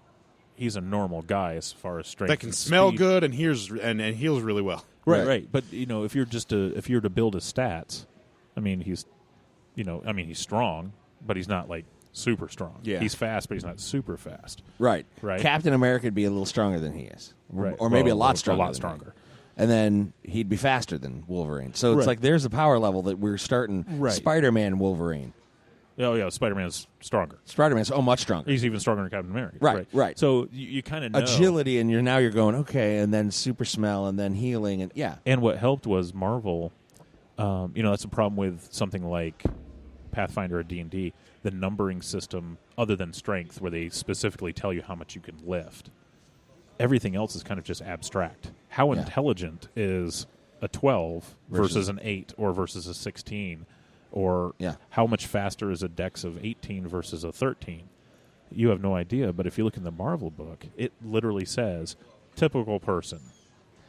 he's a normal guy as far as strength. That can smell good and heals really well. Right. But if you're if you're to build his stats, he's strong, but he's not like super strong. Yeah. He's fast, but he's not super fast. Right. Right. Captain America would be a little stronger than he is. Right. Or maybe a lot stronger. A lot stronger. And then he'd be faster than Wolverine. So it's like there's a power level that we're starting. Right. Spider-Man, Wolverine. Oh, yeah, Spider-Man's stronger. Spider-Man's much stronger. He's even stronger than Captain America. Right. So you kind of know. Agility, and you're going, okay, and then super smell, and then healing, and yeah. And what helped was Marvel, that's a problem with something like Pathfinder or D&D. the numbering system other than strength, where they specifically tell you how much you can lift. Everything else is kind of just abstract. How intelligent is a 12 versus an 8 or versus a 16? Or how much faster is a dex of 18 versus a 13? You have no idea. But if you look in the Marvel book, it literally says typical person,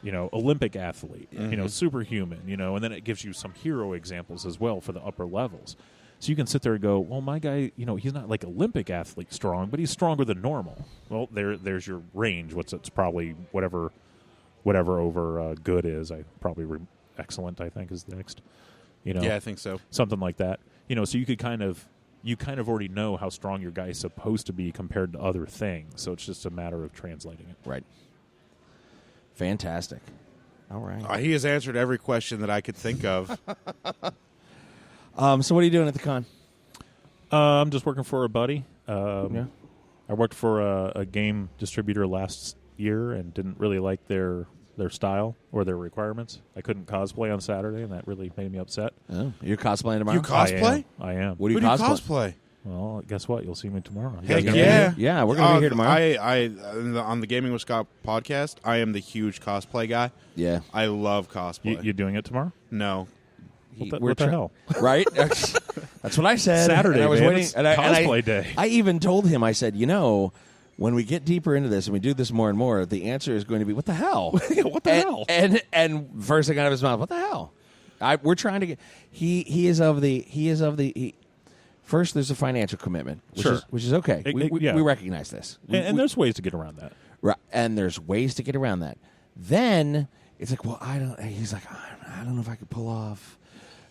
Olympic athlete, superhuman, and then it gives you some hero examples as well for the upper levels. So you can sit there and go, well, my guy, he's not like Olympic athlete strong, but he's stronger than normal. Well, there's your range. It's probably whatever over good is. Excellent, I think, is the next. Yeah, I think so. Something like that. So you could kind of already know how strong your guy is supposed to be compared to other things. So it's just a matter of translating it. Right. Fantastic. All right. He has answered every question that I could think of. So what are you doing at the con? I'm just working for a buddy. I worked for a game distributor last year and didn't really like their style or their requirements. I couldn't cosplay on Saturday, and that really made me upset. Oh, you're cosplaying tomorrow? You cosplay? I am. What do you Who cosplay? Well, guess what? You'll see me tomorrow. You Heck guys gonna yeah. be here? Yeah, we're going to be here tomorrow. On the Gaming with Scott podcast, I am the huge cosplay guy. Yeah. I love cosplay. You doing it tomorrow? No. What the hell? Right? That's what I said. Saturday, and I was man. waiting. It's And cosplay day. I even told him, I said, when we get deeper into this and we do this more and more, the answer is going to be, what the hell? What the hell? And first thing out of his mouth, what the hell? We're trying to get. He is of the. First, there's a financial commitment, which is okay. We recognize this, and there's ways to get around that. Right, and there's ways to get around that. Then it's like, well, I don't. He's like, I don't know if I could pull off.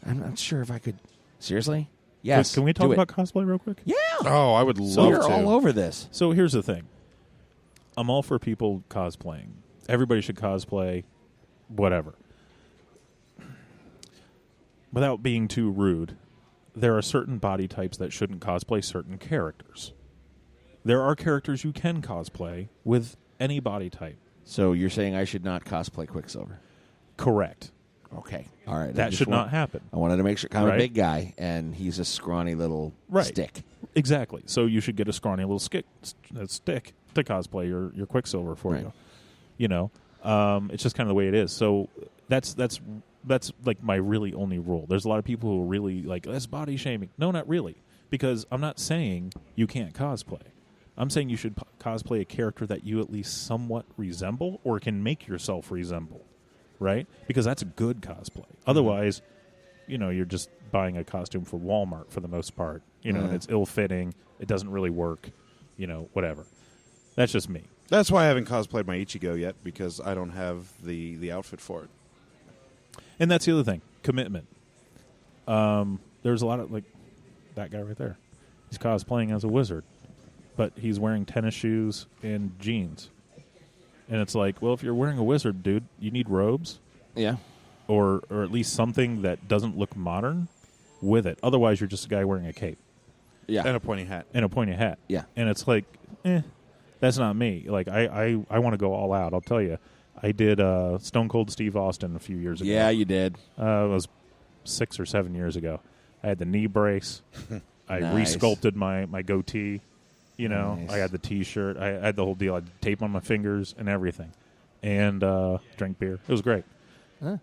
I'm not sure if I could. Seriously? Yes. Can we talk about cosplay real quick? Yeah. Oh, I would love We're to. all over this. So here's the thing. I'm all for people cosplaying. Everybody should cosplay, whatever. Without being too rude, there are certain body types that shouldn't cosplay certain characters. There are characters you can cosplay with any body type. So you're saying I should not cosplay Quicksilver? Correct. Okay. All right. That should not happen. I wanted to make sure. I'm a big guy, and he's a scrawny little stick. Exactly. So you should get a scrawny little stick to cosplay your Quicksilver for you. It's just kind of the way it is. So that's like my really only rule. There's a lot of people who are really like, that's body shaming. No, not really. Because I'm not saying you can't cosplay. I'm saying you should cosplay a character that you at least somewhat resemble or can make yourself resemble. Right? Because that's a good cosplay. Otherwise, you're just buying a costume for Walmart for the most part. And it's ill-fitting. It doesn't really work. Whatever. That's just me. That's why I haven't cosplayed my Ichigo yet, because I don't have the outfit for it. And that's the other thing. Commitment. There's a lot of, like, that guy right there. He's cosplaying as a wizard. But he's wearing tennis shoes and jeans. And it's like, well, if you're wearing a wizard, dude, you need robes. Yeah. Or at least something that doesn't look modern with it. Otherwise, you're just a guy wearing a cape. Yeah. And a pointy hat. Yeah. And it's like, that's not me. Like, I want to go all out. I'll tell you. I did Stone Cold Steve Austin a few years ago. Yeah, you did. It was 6 or 7 years ago. I had the knee brace. I resculpted my goatee. Nice. I had the T-shirt. I had the whole deal. I had tape on my fingers and everything. And drank beer. It was great. Huh.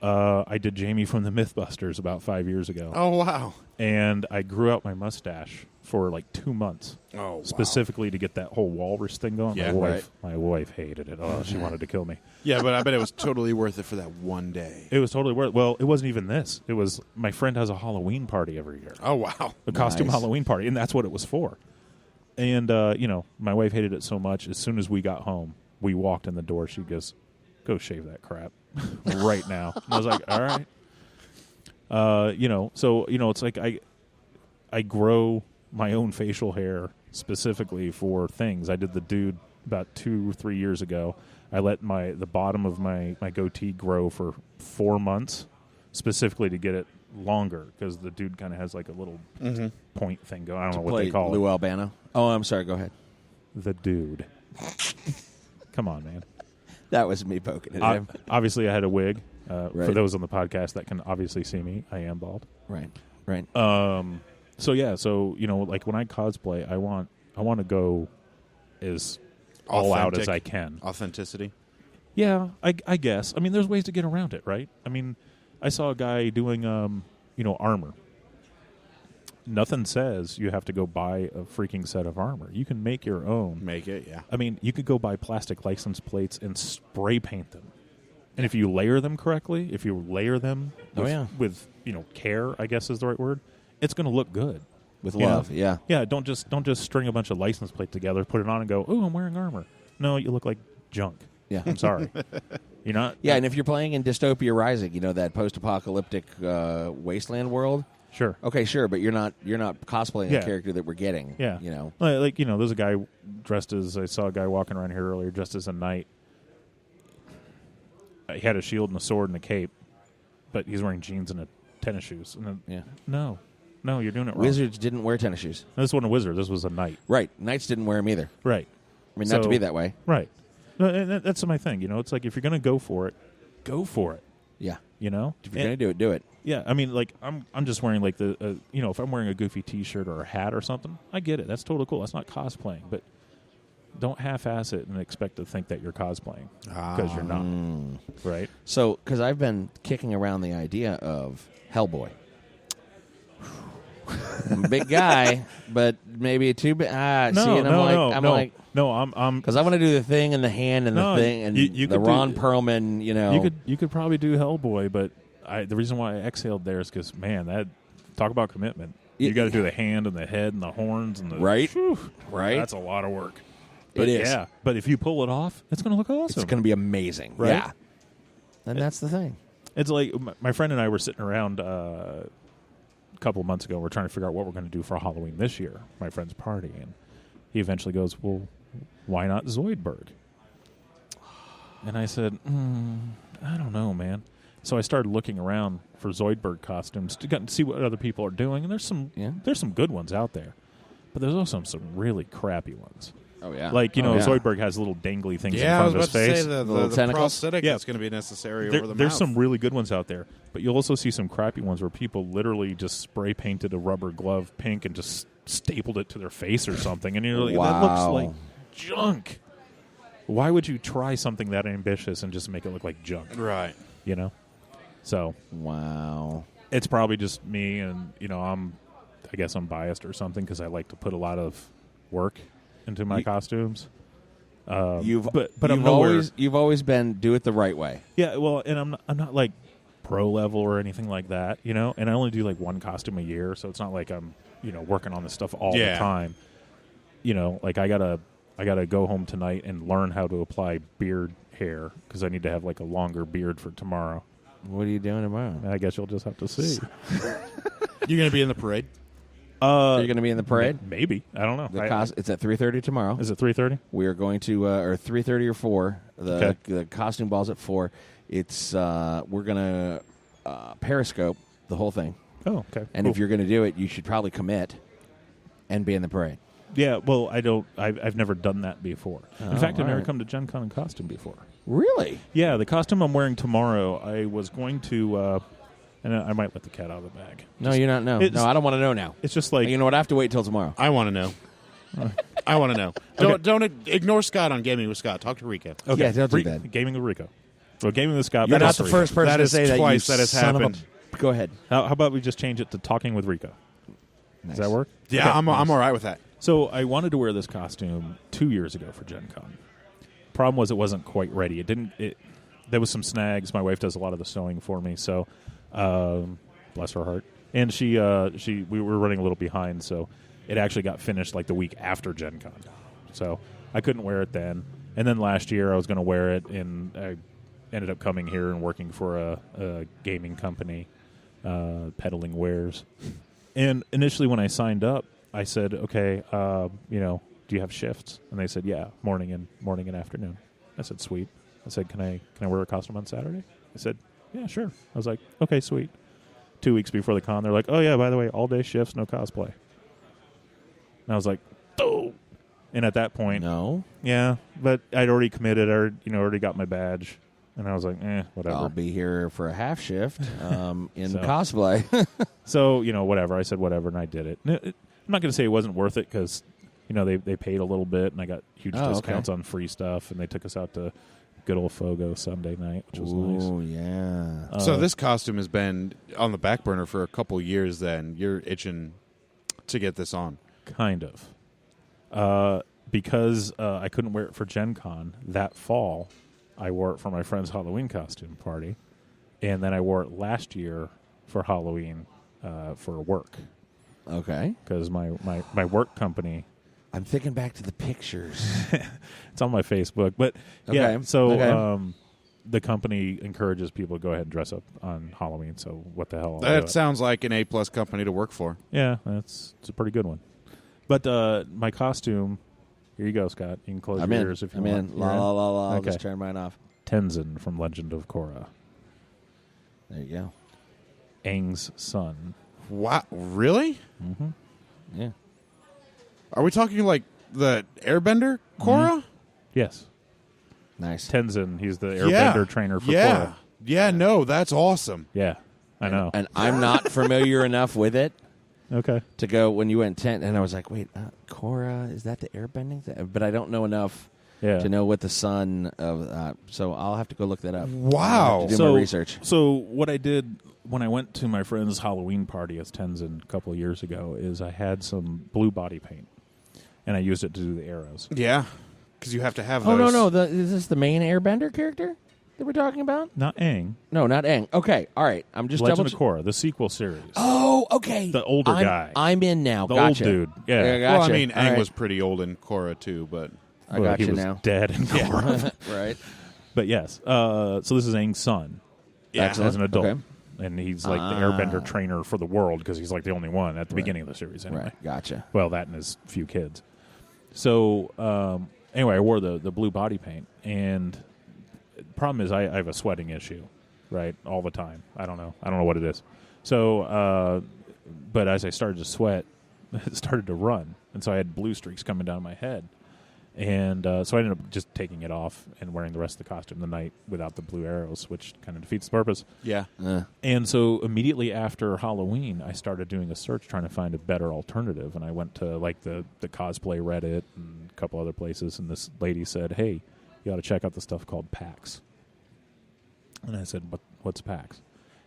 I did Jamie from the Mythbusters about 5 years ago. Oh, wow. And I grew out my mustache for like 2 months. Oh, wow. Specifically to get that whole walrus thing going. Yeah, my wife hated it. Oh, she wanted to kill me. Yeah, but I bet it was totally worth it for that one day. It was totally worth it. Well, it wasn't even this. It was my friend has a Halloween party every year. Oh, wow. A costume Halloween party. And that's what it was for. And, my wife hated it so much. As soon as we got home, we walked in the door. She goes, go shave that crap right now. And I was like, all right. It's like I grow my own facial hair specifically for things. I did the dude about 2 or 3 years ago. I let the bottom of my goatee grow for 4 months specifically to get it longer because the dude kind of has like a little point thing going. I don't know what they call Lou it. Albano. Oh, I'm sorry. Go ahead. The dude. Come on, man. That was me poking at him. Obviously, I had a wig. Right. For those on the podcast that can obviously see me, I am bald. Right. So like when I cosplay, I want to go as all out as I can. Authenticity. Yeah, I guess. I mean, there's ways to get around it, right? I mean, I saw a guy doing armor. Nothing says you have to go buy a freaking set of armor. You can make your own. Make it, yeah. I mean, you could go buy plastic license plates and spray paint them. And if you layer them correctly, with care, I guess is the right word, it's going to look good. With love, yeah. Yeah, don't just string a bunch of license plates together, put it on and go, "Oh, I'm wearing armor." No, you look like junk. Yeah. I'm sorry. You're not. Yeah, and if you're playing in Dystopia Rising, that post-apocalyptic wasteland world. Sure. Okay, sure, but you're not cosplaying a character that we're getting. Yeah. There's a guy I saw a guy walking around here earlier dressed as a knight. He had a shield and a sword and a cape, but he's wearing jeans and tennis shoes. And no, you're doing it wrong. Wizards didn't wear tennis shoes. This wasn't a wizard. This was a knight. Right. Knights didn't wear them either. Right. I mean, not to be that way. Right. No, and that's my thing. It's like if you're going to go for it, go for it. Yeah. If you're going to do it, do it. Yeah. I mean, like I'm just wearing like if I'm wearing a goofy T-shirt or a hat or something, I get it. That's totally cool. That's not cosplaying, but don't half-ass it and expect to think that you're cosplaying because you're not. Right. So, because I've been kicking around the idea of Hellboy. I'm a big guy, but maybe too big. I'm like, because I want to do the thing and the hand and the thing and the Ron Perlman. You could probably do Hellboy, but the reason why I exhaled there is because that talk about commitment. You got to do the hand and the head and the horns and the right. That's a lot of work. But it is. Yeah, but if you pull it off, it's going to look awesome. It's going to be amazing. Right? Yeah. And that's the thing. It's like my friend and I were sitting around a couple of months ago. We're trying to figure out what we're going to do for Halloween this year, my friend's party. And he eventually goes, "Well, why not Zoidberg?" And I said, I don't know, man. So I started looking around for Zoidberg costumes to see what other people are doing. And there's some good ones out there. But there's also some really crappy ones. Oh, yeah. Like, Zoidberg has little dangly things in front of his face. Yeah, I was about to say the tentacles. prosthetic that's going to be necessary over the mouth. There's some really good ones out there, but you'll also see some crappy ones where people literally just spray painted a rubber glove pink and just stapled it to their face or something, and you're like, that looks like junk. Why would you try something that ambitious and just make it look like junk? Right. So. Wow. It's probably just me, and, I guess I'm biased or something because I like to put a lot of work into my costumes. You've always been do it the right way. Yeah, well, and I'm not like pro level or anything like that, and I only do like one costume a year, so it's not like I'm working on this stuff all the time. Like I gotta go home tonight and learn how to apply beard hair because I need to have like a longer beard for tomorrow. What are you doing tomorrow? I guess you'll just have to see. You're going to be in the parade? Are you going to be in the parade? Maybe. I don't know. It's at 3:30 tomorrow. Is it 3:30? We are going to, or 3:30 or 4. The costume ball's at 4. It's we're going to Periscope the whole thing. Oh, okay. And if you're going to do it, you should probably commit and be in the parade. Yeah, well, I've never done that before. In fact, I've never come to Gen Con in costume before. Really? Yeah, the costume I'm wearing tomorrow, I was going to... and I might let the cat out of the bag. No, you're not. No, I don't want to know now. It's just like... You know what? I have to wait till tomorrow. I want to know. I want to know. Okay. Don't ignore Scott on Gaming with Scott. Talk to Rico. Okay. Yeah, don't do that. Gaming with Rico. So Gaming with Scott. You're not the Rico. first person That to is say that. Twice you that has son of a- happened. Go ahead. How about we just change it to Talking with Rico? Nice. Does that work? Yeah, Okay. I'm all right with that. So I wanted to wear this costume 2 years ago for Gen Con. Problem was it wasn't quite ready. There was some snags. My wife does a lot of the sewing for me, so bless her heart. And we were running a little behind, so it actually got finished like the week after Gen Con. So I couldn't wear it then. And then last year I was going to wear it, and I ended up coming here and working for a gaming company, peddling wares. And initially when I signed up, I said, okay, do you have shifts? And they said, yeah, morning and afternoon. I said, sweet. I said, can I wear a costume on Saturday? I said, yeah, sure. I was like, okay, sweet. 2 weeks before the con, they're like, oh, yeah, by the way, all-day shifts, no cosplay. And I was like, oh. And at that point... No. Yeah, but I'd already committed. I already got my badge. And I was like, whatever. I'll be here for a half shift in So- cosplay. So, whatever. I said whatever, and I did it. I'm not going to say it wasn't worth it because, they paid a little bit, and I got huge discounts on free stuff, and they took us out to good old Fogo Sunday night, which was nice. Oh, yeah. So this costume has been on the back burner for a couple years then. You're itching to get this on. Kind of. Because I couldn't wear it for Gen Con that fall, I wore it for my friend's Halloween costume party. And then I wore it last year for Halloween for work. Okay. Because my work company... I'm thinking back to the pictures. It's on my Facebook. But, Okay. the company encourages people to go ahead and dress up on Halloween. So what the hell? I'll do That it. sounds like an A+ company to work for. Yeah, it's a pretty good one. But my costume... Here you go, Scott. You can close I'm your in. ears if you I'm want. in. La, la, la, la. I'll Okay. just turn mine off. Tenzin from Legend of Korra. There you go. Aang's son. Wow, really? Mm-hmm. Yeah. Are we talking like the Airbender Korra? Yes. Nice. Tenzin, he's the airbender trainer for yeah. Korra. Yeah, no, that's awesome. Yeah, I know. And I'm not familiar enough with it Okay. to go when you went tent, and I was like, wait, Korra, is that the airbending thing? But I don't know enough Yeah. to know what the son of, so I'll have to go look that up. Wow. I'll have to do my research. So what I did when I went to my friend's Halloween party as Tenzin a couple of years ago is I had some blue body paint, and I used it to do the arrows. Yeah, because you have to have Oh, those. no. Is this the main airbender character that we're talking about? Not Aang. No, not Aang. Okay, all right. I'm just Legend double. of Korra, the sequel series. Oh, okay. The older guy. I'm in now. The Gotcha. old dude. Yeah. Gotcha. Well, I mean, All Aang right. was pretty old in Korra too, but I Well, got he you was now. dead in Korra. Right. But yes, so this is Aang's son. Excellent. As an adult. Okay. And he's like the airbender trainer for the world because he's like the only one at the beginning of the series anyway. Right. Gotcha. Well, that and his few kids. So anyway, I wore the blue body paint, and the problem is I have a sweating issue, right, all the time. I don't know what it is. So, but as I started to sweat, it started to run, and so I had blue streaks coming down my head. And so I ended up just taking it off and wearing the rest of the costume the night without the blue arrows, which kind of defeats the purpose. yeah. And so immediately after Halloween, I started doing a search trying to find a better alternative. And I went to like the cosplay Reddit and a couple other places. And this lady said, hey, you ought to check out the stuff called PAX. And I said, what's PAX?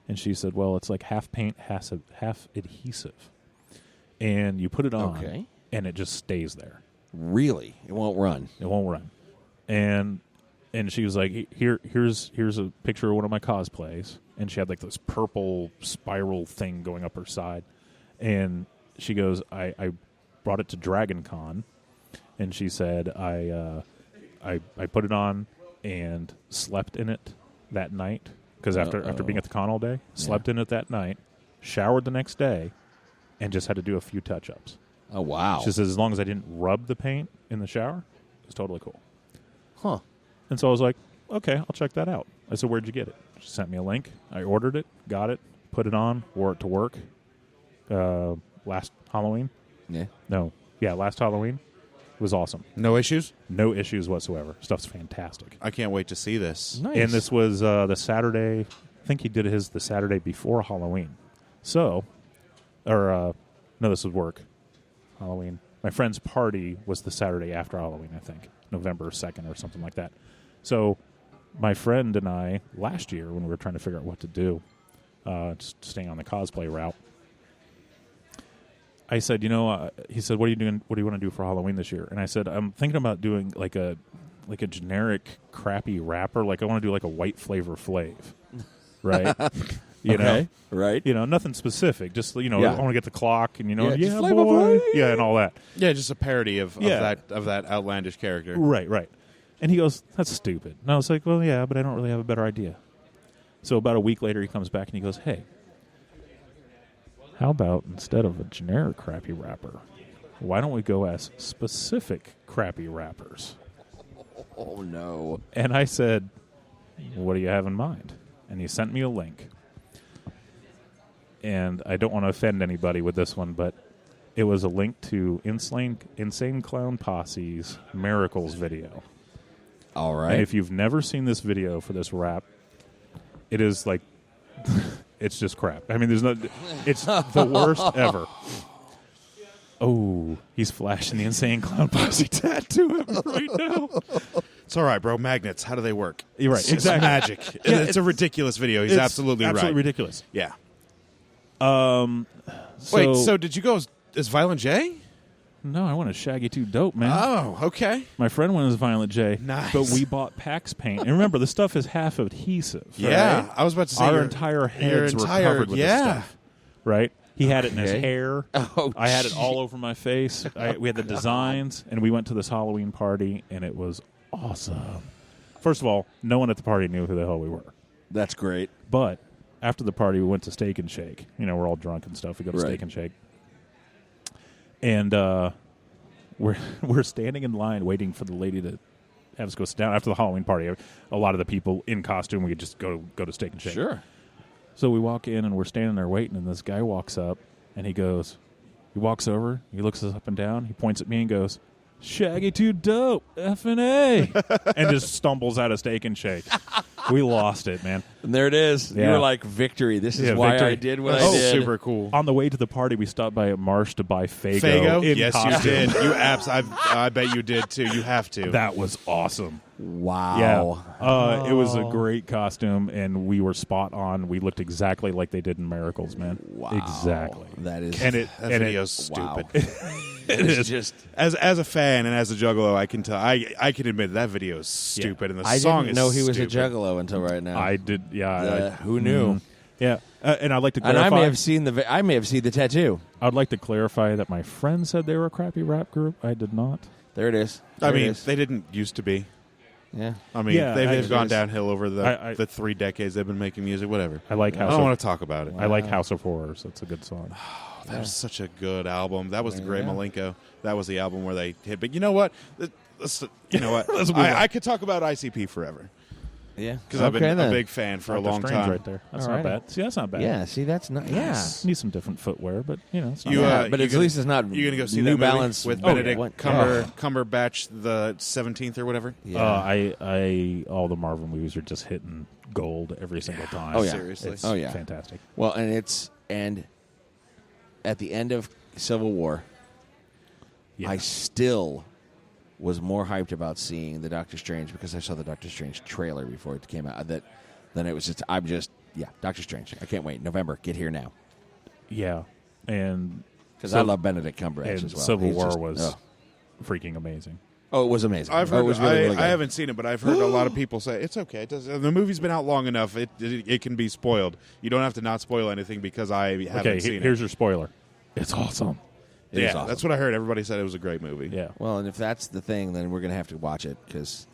And she said, well, it's like half paint, half adhesive. And you put it on, and it just stays there. Really? It won't run. It won't run. And she was like, here's a picture of one of my cosplays. And she had like this purple spiral thing going up her side. And she goes, I brought it to Dragon Con. And she said, I put it on and slept in it that night. Because after being at the con all day, slept in it that night, showered the next day, and just had to do a few touch-ups. Oh, wow. She says, as long as I didn't rub the paint in the shower, it was totally cool. Huh. And so I was like, okay, I'll check that out. I said, where'd you get it? She sent me a link. I ordered it, got it, put it on, wore it to work last Halloween. Last Halloween. It was awesome. No issues? No issues whatsoever. Stuff's fantastic. I can't wait to see this. Nice. And this was the Saturday, I think he did his the Saturday before Halloween. So, no, this was work. Halloween. My friend's party was the Saturday after Halloween, I think. November 2nd or something like that. So my friend and I, last year when we were trying to figure out what to do, just staying on the cosplay route, I said, he said, what are you doing? What do you want to do for Halloween this year? And I said, I'm thinking about doing like a generic crappy wrapper. Like I want to do like a white Flavor Flav, right? You know, right? Nothing specific. Just I want to get the clock and just yeah, Flavor boy, Flav. yeah, and all that. Yeah, just a parody of Yeah. that outlandish character. Right. And he goes, that's stupid. And I was like, well, yeah, but I don't really have a better idea. So about a week later, he comes back and he goes, hey, how about instead of a generic crappy wrapper, why don't we go as specific crappy wrappers? Oh, no. And I said, what do you have in mind? And he sent me a link. And I don't want to offend anybody with this one, but it was a link to Insane Clown Posse's Miracles video. All right. And if you've never seen this video for this rap, it is like, it's just crap. I mean, it's the worst ever. Oh, he's flashing the Insane Clown Posse tattoo at me right now. It's all right, bro. Magnets, how do they work? You're right. It's Exactly. magic. It's a ridiculous video. He's absolutely right. Absolutely ridiculous. Yeah. So, Wait, so did you go as Violent J? No, I went as Shaggy 2 Dope, man. Oh, okay. My friend went as Violent J. Nice. But we bought Pax paint. And remember, the stuff is half adhesive. Yeah, right? I was about to say Our entire heads were covered with this stuff. Right? He had it in his hair. Oh, I had it all over my face. We had the designs, and we went to this Halloween party, and it was awesome. First of all, no one at the party knew who the hell we were. That's great. But after the party, we went to Steak and Shake. You know, we're all drunk and stuff. We go to Steak and Shake. And we're standing in line waiting for the lady to have us go sit down after the Halloween party. A lot of the people in costume, we could just go to Steak and Shake. Sure. So we walk in, and we're standing there waiting, and this guy walks up, and he walks over, he looks us up and down, he points at me and goes, Shaggy 2 Dope, F&A, and just stumbles out of Steak and Shake. We lost it, man. And there it is. Yeah. You were like, victory. This is why victory. I did what That's I did. super cool. On the way to the party, we stopped by at Marsh to buy Faygo. Faygo? In Yes, costume. you did. You I bet you did, too. You have to. That was awesome. Wow. Yeah. It was a great costume, and we were spot on. We looked exactly like they did in Miracles, man. Wow. Exactly. That is. And That video's stupid. It is just. As a fan and as a juggalo, I can tell. I can admit that video is stupid, and the I song didn't is know he was stupid. a juggalo until right now. I did, yeah. Who knew? Yeah, and I'd like to And clarify. I may have seen the tattoo. I'd like to clarify that my friend said they were a crappy rap group. I did not. There it is. I There it mean, is. they didn't used to be. Yeah. I mean, Yeah, they've gone just- downhill over I- the 3 decades they've been making music. Whatever. I like I House don't of want to talk about it. I like House of Horrors. That's a good song. That was such a good album. That was the Great Yeah. Malenko. That was the album where they hit. But you know what? You know what? Let's move on. I could talk about ICP forever Yeah. because I've been then. a big fan for a Dr. long Strange time. right there. That's All not right. bad. See, that's not bad. Yeah. See, that's not. Yeah. Need some different footwear, but it's not You, bad. Yeah, but you at gonna- least it's not. You gonna go see New that movie Balance with Oh, Benedict what? Cumberbatch the 17th or whatever? Yeah. I all the Marvel movies are just hitting gold every single time. Oh, yeah. Seriously. It's Oh, yeah. fantastic. Well, and at the end of Civil War, Yeah. I still was more hyped about seeing the Doctor Strange because I saw the Doctor Strange trailer before it came out. Then it was just Doctor Strange. I can't wait. November, get here now Yeah, and because So- I love Benedict Cumberbatch and as well. Civil He's War just- was oh. freaking amazing. Oh, it was amazing. I've Oh, heard. it was really, really good. I haven't seen it, but I've heard a lot of people say it's okay. The movie's been out long enough; it can be spoiled. You don't have to not spoil anything because I haven't Okay, seen here's it. your spoiler. It's awesome. It is Yeah, awesome. that's what I heard. Everybody said it was a great movie. Yeah. Well, and if that's the thing, then we're gonna have to watch it because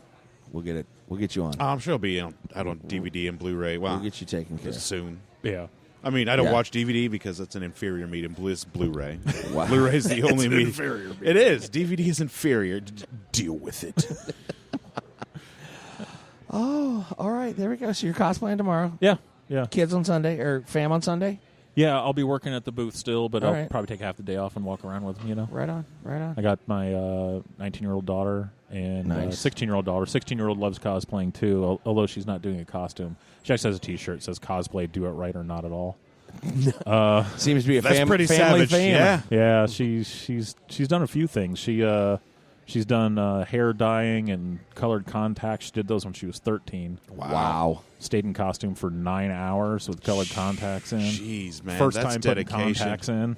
we'll get it. We'll get you on. I'm sure it'll be out on DVD and Bluray. Well, We'll get you taken care of. soon. Yeah. I mean, I don't Yeah. watch DVD because it's an inferior medium. It's Blu-ray. Wow. Blu-ray's the only medium. inferior It is. DVD is inferior. Deal with it. Oh, all right. There we go. So you're cosplaying tomorrow. Yeah. Yeah. Kids on Sunday or fam on Sunday. Yeah, I'll be working at the booth still, but All I'll right. probably take half the day off and walk around with them, Right on. Right on. I got my 19-year-old daughter and Nice. 16-year-old daughter. 16-year-old loves cosplaying, too, although she's not doing a costume. She actually has a T-shirt that says cosplay, do it right or not at all. Seems to be a That's pretty family savage. fan. Yeah. Yeah, she's done a few things. She's done hair dyeing and colored contacts. She did those when she was 13. Wow. Stayed in costume for 9 hours with colored contacts in. Jeez, man. First that's time dedication. putting contacts in.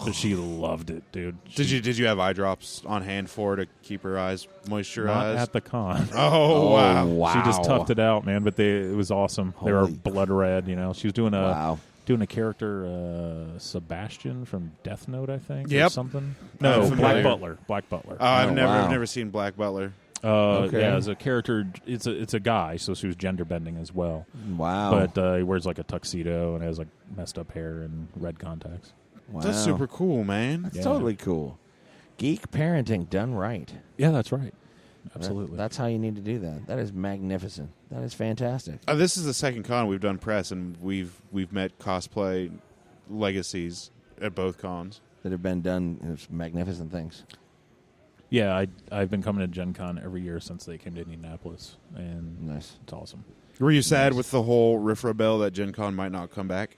So she loved it, dude. Did you have eye drops on hand for her to keep her eyes moisturized? Not at the con. Oh, wow. Wow. She just toughed it out, man. But it was awesome. They were Holy blood red. She was doing Wow. a character, Sebastian from Death Note, I think. Or Yep. something. I'm No, familiar. Black Butler. I've wow. never seen Black Butler. Okay. Yeah, as a character, it's a guy, so she was gender bending as well. Wow. But he wears like a tuxedo and has like messed up hair and red contacts. Wow. That's super cool, man. That's Yeah. totally cool. Geek parenting done right. Yeah, that's right. Absolutely. That's how you need to do that. That is magnificent. That is fantastic. This is the second con we've done press, and we've met cosplay legacies at both cons. That have been done as magnificent things. Yeah, I've been coming to Gen Con every year since they came to Indianapolis, and Nice. it's awesome. Were you sad with the whole riff rebel that Gen Con might not come back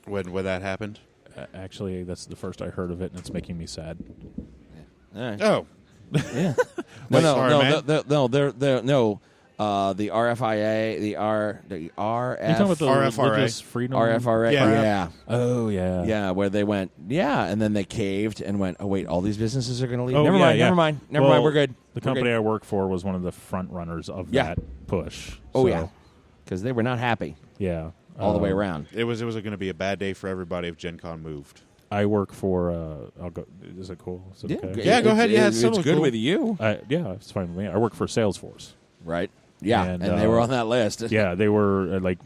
when that happened? Actually, that's the first I heard of it, and it's making me sad. All right. Oh, Yeah. Wait, sorry, man. The RFIA, the RF, You talking about the RFRA? religious freedom? RFRA, Yeah. yeah. Oh yeah. Yeah, where they went, and then they caved and went, oh, wait, all these businesses are going to leave? Oh, Never yeah, mind, yeah. never mind, we're good. The We're company good. I work for was one of the front runners of Yeah. that push. Oh, So, yeah, because they were not happy Yeah. all the way around. it was going to be a bad day for everybody if Gen Con moved. I work for. I'll go. Is it cool? Is it okay? Yeah, go ahead. Yeah, it's totally good cool. with you. Yeah, it's fine with me. I work for Salesforce. Right. Yeah, And, and they were on that list. Yeah, they were like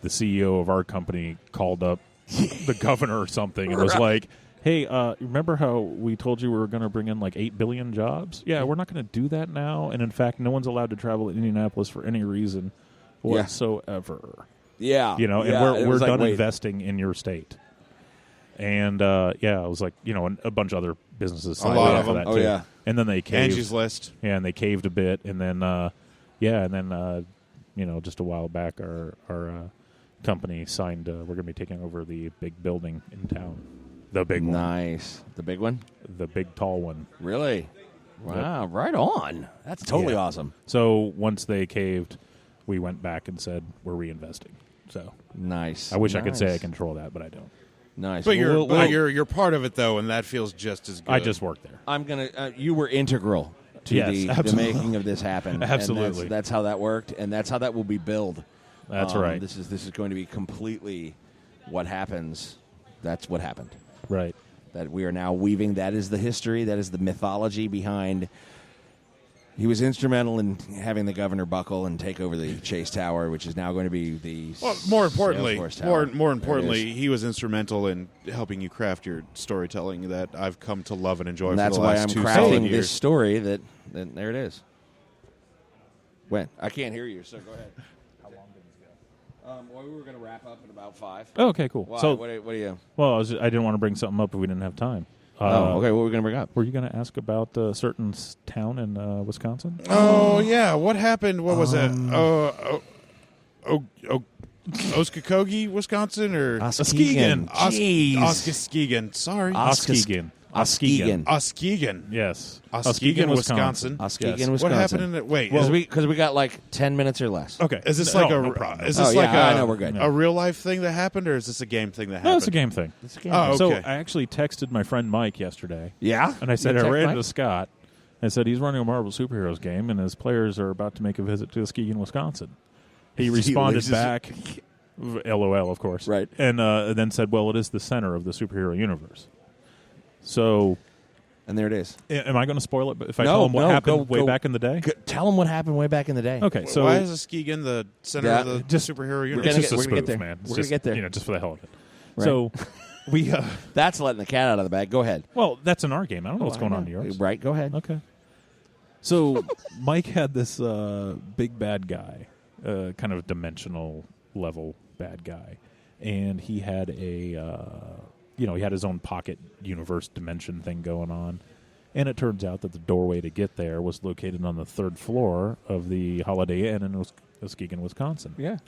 the CEO of our company called up the governor or something and was like, "Hey, remember how we told you we were going to bring in like 8 billion jobs? Yeah, we're not going to do that now. And in fact, no one's allowed to travel to Indianapolis for any reason whatsoever. Yeah. You know, Yeah, and it we're was like, done wait. investing in your state." And I was like, and a bunch of other businesses. signed lot up of for them. that Oh, too. yeah. And then they caved. Angie's List. Yeah, and they caved a bit, and then just a while back, our company signed. We're going to be taking over the big building in town, the big one, Nice. The big one? the big tall one. Really? Wow, right on. That's totally Yeah. awesome. So once they caved, we went back and said we're reinvesting. So Nice. I wish I could say I Nice. control that, but I don't. Nice. But Well, you're part of it though, and that feels just as good. I just work there. I'm gonna. You were integral to Yes, the absolutely. making of this happen. And Absolutely. that's how that worked, and that's how that will be billed. That's right. This is going to be completely what happens. That's what happened. Right. That we are now weaving. That is the history. That is the mythology behind. He was instrumental in having the governor buckle and take over the Chase Tower, which is now going to be the. Well, more importantly, Salesforce Tower. more There importantly, it is. he was instrumental in helping you craft your storytelling that I've come to love and enjoy. And for that's the why last I'm 2 solid crafting years. this story. That there it is. When I can't hear you, so go ahead. How long did this go? Well, we were going to wrap up in about 5. Oh, okay, cool. Why? So, what do you? well, I didn't want to bring something up if we didn't have time. Okay. What were we going to bring up? Were you going to ask about a certain town in Wisconsin? Oh yeah, what happened? What was it? Oskokogie, Wisconsin, or Muskegon. Jeez. Oskuskegon. Sorry, Muskegon. Muskegon. Muskegon. Yes. Muskegon, Wisconsin. Muskegon, Yes. Wisconsin. What happened in it? Wait, Because we got like 10 minutes or less. Okay. is this No, like no problem. is this Oh, like yeah, a? I know, we're good. A real life thing that happened, or is this a game thing that happened? No, it's a game thing. It's a game. Oh, So okay. I actually texted my friend Mike yesterday, Yeah. and I said You I text ran Mike? into Scott. I said he's running a Marvel Superheroes game, and his players are about to make a visit to Muskegon, Wisconsin. He responded lives his- back, LOL, of course, Right. and then said, "Well, it is the center of the superhero universe." So, And there it is. am I going to spoil it? But if I No, tell him what no, happened go- way back in the day, Tell them what happened way back in the day. okay. So why is Muskegon the center Yeah, of the just- superhero We're universe? gonna it's just get- a we're gonna get spoof, there. man. It's We're gonna just, get there. just for the hell of it. Right. So we, That's letting the cat out of the bag. Go ahead. well, that's in our game. I don't know what's going on in yours. Right. Go ahead. Okay. So Mike had this big bad guy, kind of dimensional level bad guy, and he had he had his own pocket universe dimension thing going on. And it turns out that the doorway to get there was located on the 3rd floor of the Holiday Inn in Muskegon, Wisconsin. Yeah.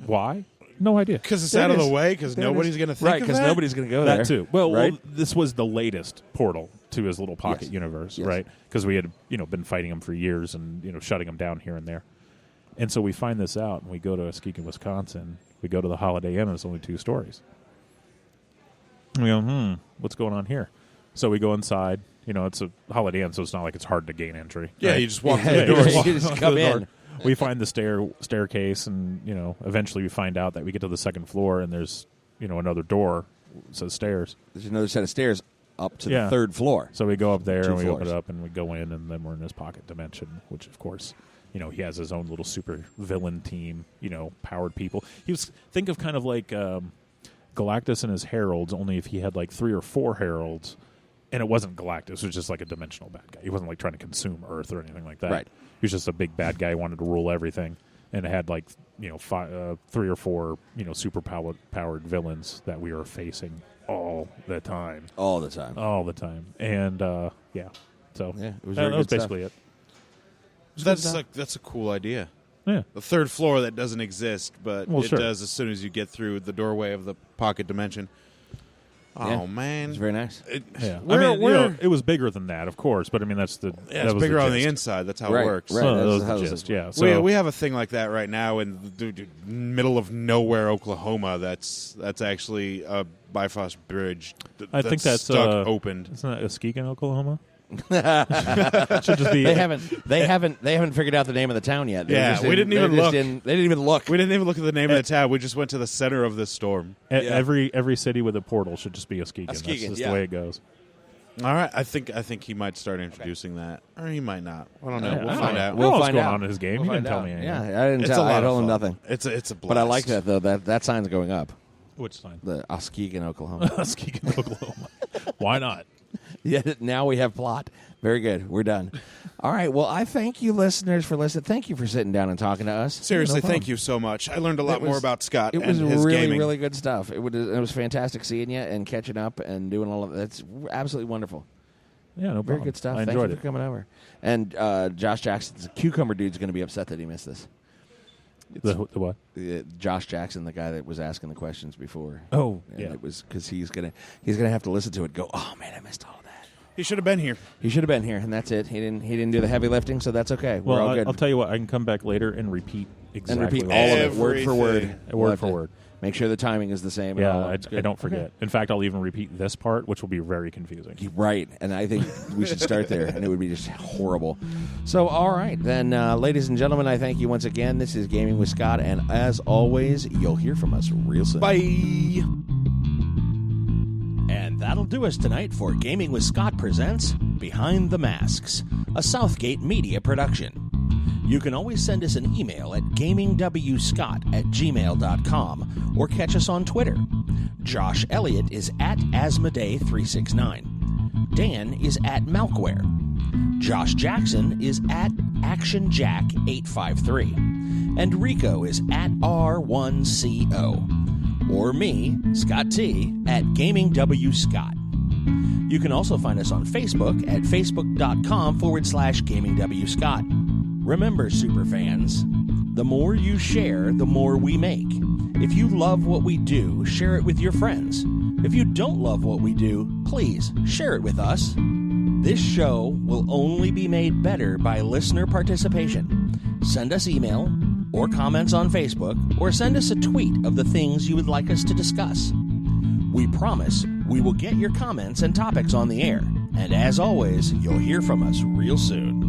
Why? No idea. Because it's There out it of the is. way. Because There it nobody's is. going to think Right. of Because that. nobody's going to go there. That too. Well, right? this was the latest portal to his little pocket Yes. universe, Yes. right? Because we had been fighting him for years and shutting him down here and there. And so we find this out, and we go to Muskegon, Wisconsin. We go to the Holiday Inn, and it's only 2 stories. And we go, what's going on here? So we go inside. It's a Holiday Inn, so it's not like it's hard to gain entry. Yeah, right? you just walk Yeah, through the you door. just- walk you just through come the door. in. We find the staircase, and eventually we find out that we get to the 2nd floor, and there's another door that says stairs. There's another set of stairs up to Yeah. the 3rd floor. So we go up there 2 and we open floors. it up and we go in, and then we're in his pocket dimension, which of course, he has his own little super villain team, powered people. Think of kind of like Galactus and his heralds, only if he had like 3 or 4 heralds, and it wasn't Galactus; it was just like a dimensional bad guy. He wasn't like trying to consume Earth or anything like that. Right. He was just a big bad guy who wanted to rule everything, and it had like 3 or 4 super powered villains that we were facing all the time. All the time. All the time. And, yeah. So, Yeah, it was that very was good basically it. That's a cool idea. Yeah. The third floor that doesn't exist, but Well, it sure. does as soon as you get through the doorway of the pocket dimension. Oh, Yeah. man. It's very nice. Yeah. Where- it was bigger than that, of course, but I mean, that's the. Yeah, that it's was bigger on the gist. inside. That's how Right, it works. right. So, That's that was how the it's- gist, yeah. So, We have a thing like that right now in the middle of nowhere, Oklahoma. That's actually a Bifrost bridge. I think that's stuck opened. Isn't that Muskegon, Oklahoma? Should just be. They haven't figured out the name of the town yet. They're Yeah, just we didn't even they're just look. They didn't even look. We didn't even look at the name of the town. We just went to the center of this storm. Every city with a portal should just be Muskegon. That's Muskegon, just yeah. the way it goes. All right, I think he might start introducing that, or he might not. I don't know. Yeah, We'll I find don't know. out. I don't know what's find going out. on in his game. We'll He didn't find tell out. me anything. Yeah, I didn't It's tell. a lot I of told him fun. nothing. It's a blast. But I like that though. That sign's going up. Which sign? The Muskegon, Oklahoma. Muskegon, Oklahoma. Why not? Yeah, now we have plot. Very good. We're done. All right. Well, I thank you, listeners, for listening. Thank you for sitting down and talking to us. Seriously, No problem. thank you so much. I learned a lot It was- more about Scott It and was his really, gaming. really good stuff. It was fantastic seeing you and catching up and doing all of that. It's absolutely wonderful. Yeah, no problem. Very good stuff. I Thank enjoyed you it. for coming over. And Josh Jackson's cucumber dude's going to be upset that he missed this. The what? Josh Jackson, the guy that was asking the questions before. Oh, And yeah. it was because he's gonna have to listen to it. Go, oh man, I missed all of that. He should have been here. He should have been here, and that's it. He didn't do the heavy lifting, so that's okay. We're Well, all good. I'll tell you what. I can come back later and repeat exactly. and repeat what all I of said. it, word for word. Everything. We'll Word have for to word. Make sure the timing is the same. and Yeah, all. I It's good. don't forget. Okay. In fact, I'll even repeat this part, which will be very confusing. Right, and I think we should start there, and it would be just horrible. So, all right, then, ladies and gentlemen, I thank you once again. This is Gaming with Scott, and as always, you'll hear from us real soon. Bye. And that'll do us tonight for Gaming with Scott presents Behind the Masks, a Southgate Media production. You can always send us an email at gamingwscott@gmail.com or catch us on Twitter. Josh Elliott is at Asmodee369. Dan is at Malkware. Josh Jackson is at ActionJack853. And Rico is at R1CO. Or me, Scott T, at GamingWScott. You can also find us on Facebook at facebook.com/GamingWScott. Remember, superfans, the more you share, the more we make. If you love what we do, share it with your friends. If you don't love what we do, please share it with us. This show will only be made better by listener participation. Send us email or comments on Facebook, or send us a tweet of the things you would like us to discuss. We promise we will get your comments and topics on the air. And as always, you'll hear from us real soon.